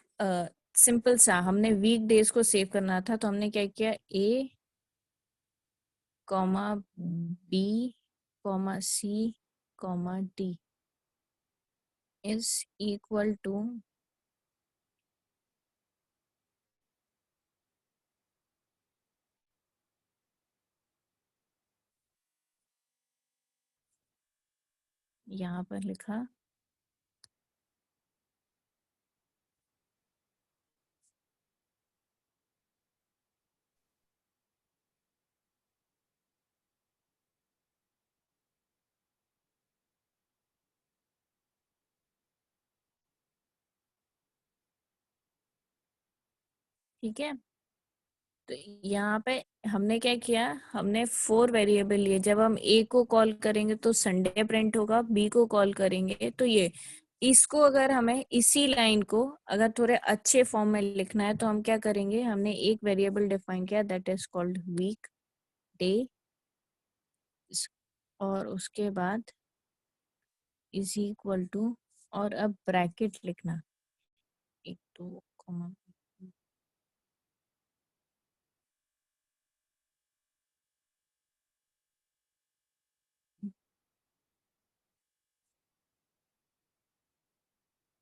सिंपल सा, हमने वीक डेज को सेव करना था तो हमने क्या किया, A comma B comma C comma D is equal to यहाँ पर लिखा ठीक है। तो यहाँ पे हमने क्या किया, हमने 4 वेरिएबल लिए। जब हम ए को कॉल करेंगे तो संडे प्रिंट होगा, बी को कॉल करेंगे तो ये, इसको अगर हमें इसी लाइन को अगर थोड़े अच्छे फॉर्म में लिखना है तो हम क्या करेंगे, हमने एक वेरिएबल डिफाइन किया that is called week day, और उसके बाद इज इक्वल टू, और अब ब्रैकेट लिखना, एक दो comma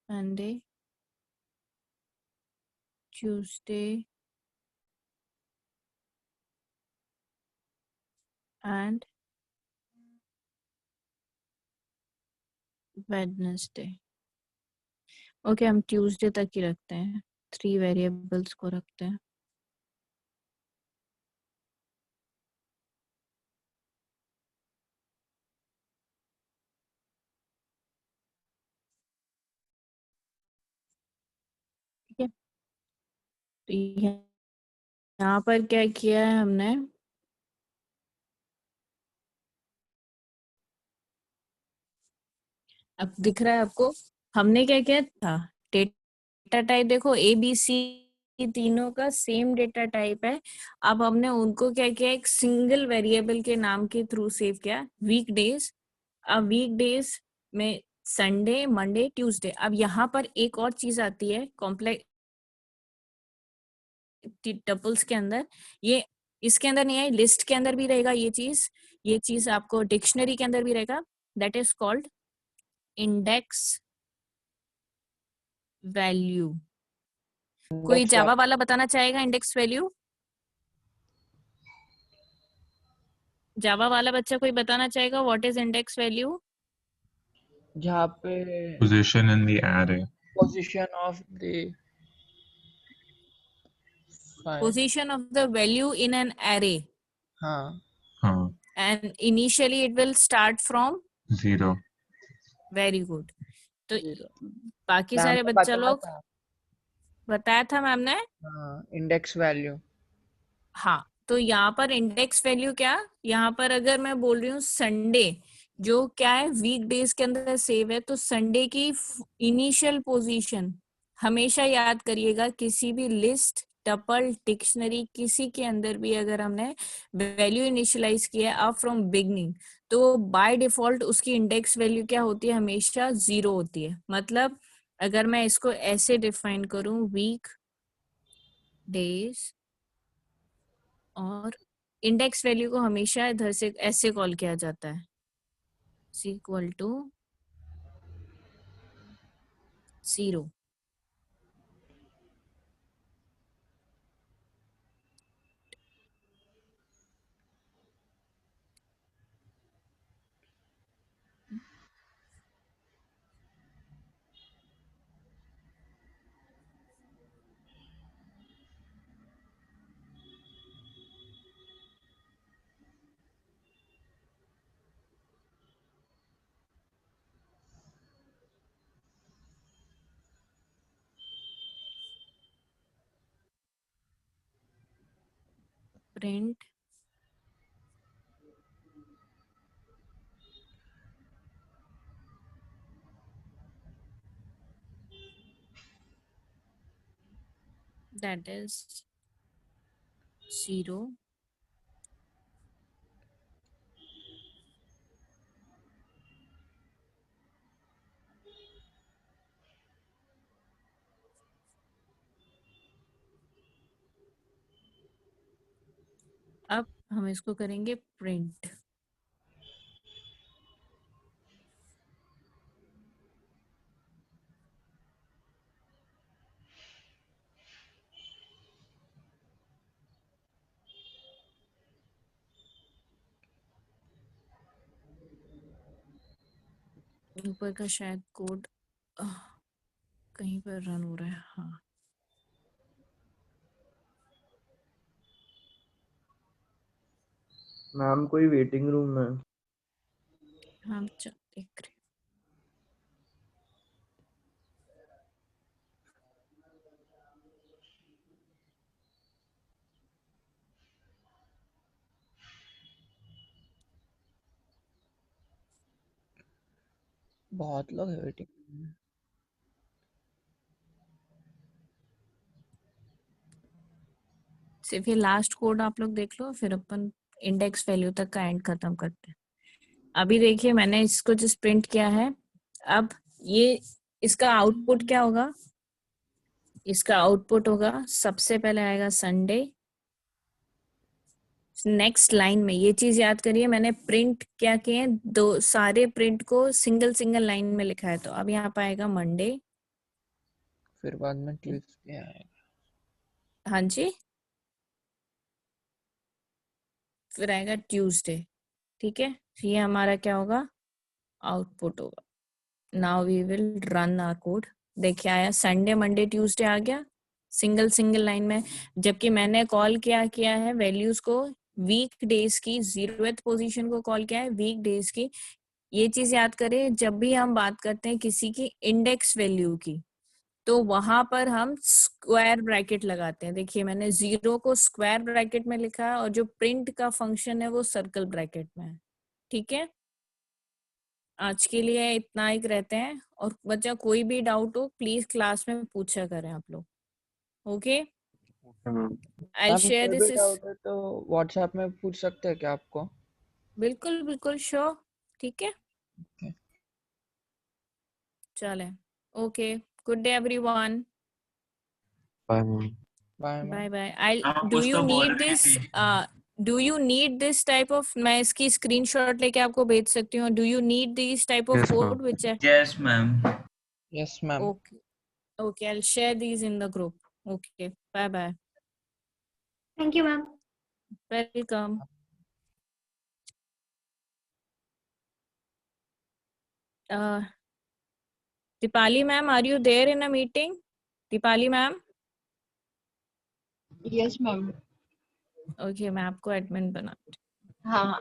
Monday, Tuesday and Wednesday. Okay, हम ट्यूसडे तक ही रखते हैं, 3 वेरिएबल्स को रखते हैं। ठीक है, तो यहाँ पर क्या किया है हमने, अब दिख रहा है आपको? हमने क्या किया था, डेटा टाइप देखो ए बी सी तीनों का सेम डेटा टाइप है। अब हमने उनको क्या किया, एक सिंगल वेरिएबल के नाम के थ्रू सेव किया, वीक डेज। अब वीक डेज में संडे, मंडे, ट्यूसडे। अब यहाँ पर एक और चीज आती है कॉम्प्लेक्स टपल्स के अंदर, ये इसके अंदर नहीं है, लिस्ट के अंदर भी रहेगा ये चीज आपको डिक्शनरी के अंदर भी रहेगा, that is called index value. कोई इंडेक्स जावा वाला बताना चाहेगा इंडेक्स वैल्यू? जावा वाला बच्चा कोई बताना चाहेगा व्हाट इज इंडेक्स वैल्यू? जहाँ पे Position in the array. Position of the file. Position of the value in an array, हाँ हाँ, and initially it will start from 0. Very good. तो zero। बाकी मैम सारे ने बच्चा बताया लोग था। बताया था मैम ने। हाँ, इंडेक्स वैल्यू। हाँ, तो यहाँ पर इंडेक्स वैल्यू क्या, यहाँ पर अगर मैं बोल रही हूँ संडे, जो क्या है वीक डेज के अंदर सेव है, तो संडे की इनिशियल पोजीशन हमेशा याद करिएगा, किसी भी लिस्ट, टपल, डिक्शनरी, किसी के अंदर भी अगर हमने वैल्यू इनिशियलाइज किया है अप फ्रॉम बिगनिंग, तो बाय डिफॉल्ट उसकी इंडेक्स वैल्यू क्या होती है, हमेशा 0 होती है। मतलब अगर मैं इसको ऐसे डिफाइन करूं, वीक डेज, और इंडेक्स वैल्यू को हमेशा इधर से ऐसे कॉल किया जाता है, equal to 0। Print that is 0 अब हम इसको करेंगे प्रिंट। ऊपर का शायद कोड कहीं पर रन हो रहा है। हाँ, मैम कोई वेटिंग रूम में। हम देख रहे। बहुत लोग है वेटिंग में। सिर्फ ये लास्ट कोड आप लोग देख लो, फिर अपन इंडेक्स वैल्यू तक का एंड खत्म करते हैं। अभी देखिए मैंने इसको जस्ट प्रिंट किया है। अब ये इसका आउटपुट क्या होगा, इसका आउटपुट होगा, सबसे पहले आएगा संडे। नेक्स्ट लाइन में ये चीज याद करिए, मैंने प्रिंट क्या किए हैं, दो सारे प्रिंट को सिंगल सिंगल लाइन में लिखा है। तो अब यहाँ पे आएगा मंडे, फिर बाद में ट्यूसडे आएगा। हाँ जी, फिर आएगा ट्यूसडे। ठीक है, ये हमारा क्या होगा, आउटपुट होगा। Now we will run our code. देखिए आया संडे, मंडे, ट्यूसडे आ गया सिंगल सिंगल लाइन में। जबकि मैंने कॉल किया है वैल्यूज को वीक डेज की, 0th पोजीशन को कॉल किया है वीक डेज की। ये चीज याद करें, जब भी हम बात करते हैं किसी की इंडेक्स वैल्यू की, तो वहां पर हम स्क्वायर ब्रैकेट लगाते हैं। देखिए मैंने 0 को स्क्वायर ब्रैकेट में लिखा है और जो प्रिंट का फंक्शन है वो सर्कल ब्रैकेट में है। ठीक है, आज के लिए इतना ही रहते हैं, और बच्चा कोई भी डाउट हो प्लीज क्लास में पूछा करें आप लोग. ओके, आई मैम शेयर कोई दिस भी इज. डाउट है तो व्हाट्सएप में पूछ सकते हैं क्या आपको? बिल्कुल बिल्कुल श्योर. ठीक है, Okay. चले. Okay, good day everyone. Bye ma'am. Bye ma'am. Bye bye. आई आप डू कुछ यू तो बोल नीड रही दिस, थी. Do you need this type of, मैं इसकी स्क्रीनशॉट लेके आपको भेज सकती हूँ. Do you need this type of Yes, ma'am. Code which है? Yes, ma'am. Yes ma'am. Okay okay, I'll share these in the group. Okay, bye bye. Thank you, ma'am. Welcome. Dipali ma'am, are you there in a meeting? Dipali ma'am? Yes ma'am. Okay, मैं आपको admin बना. हाँ.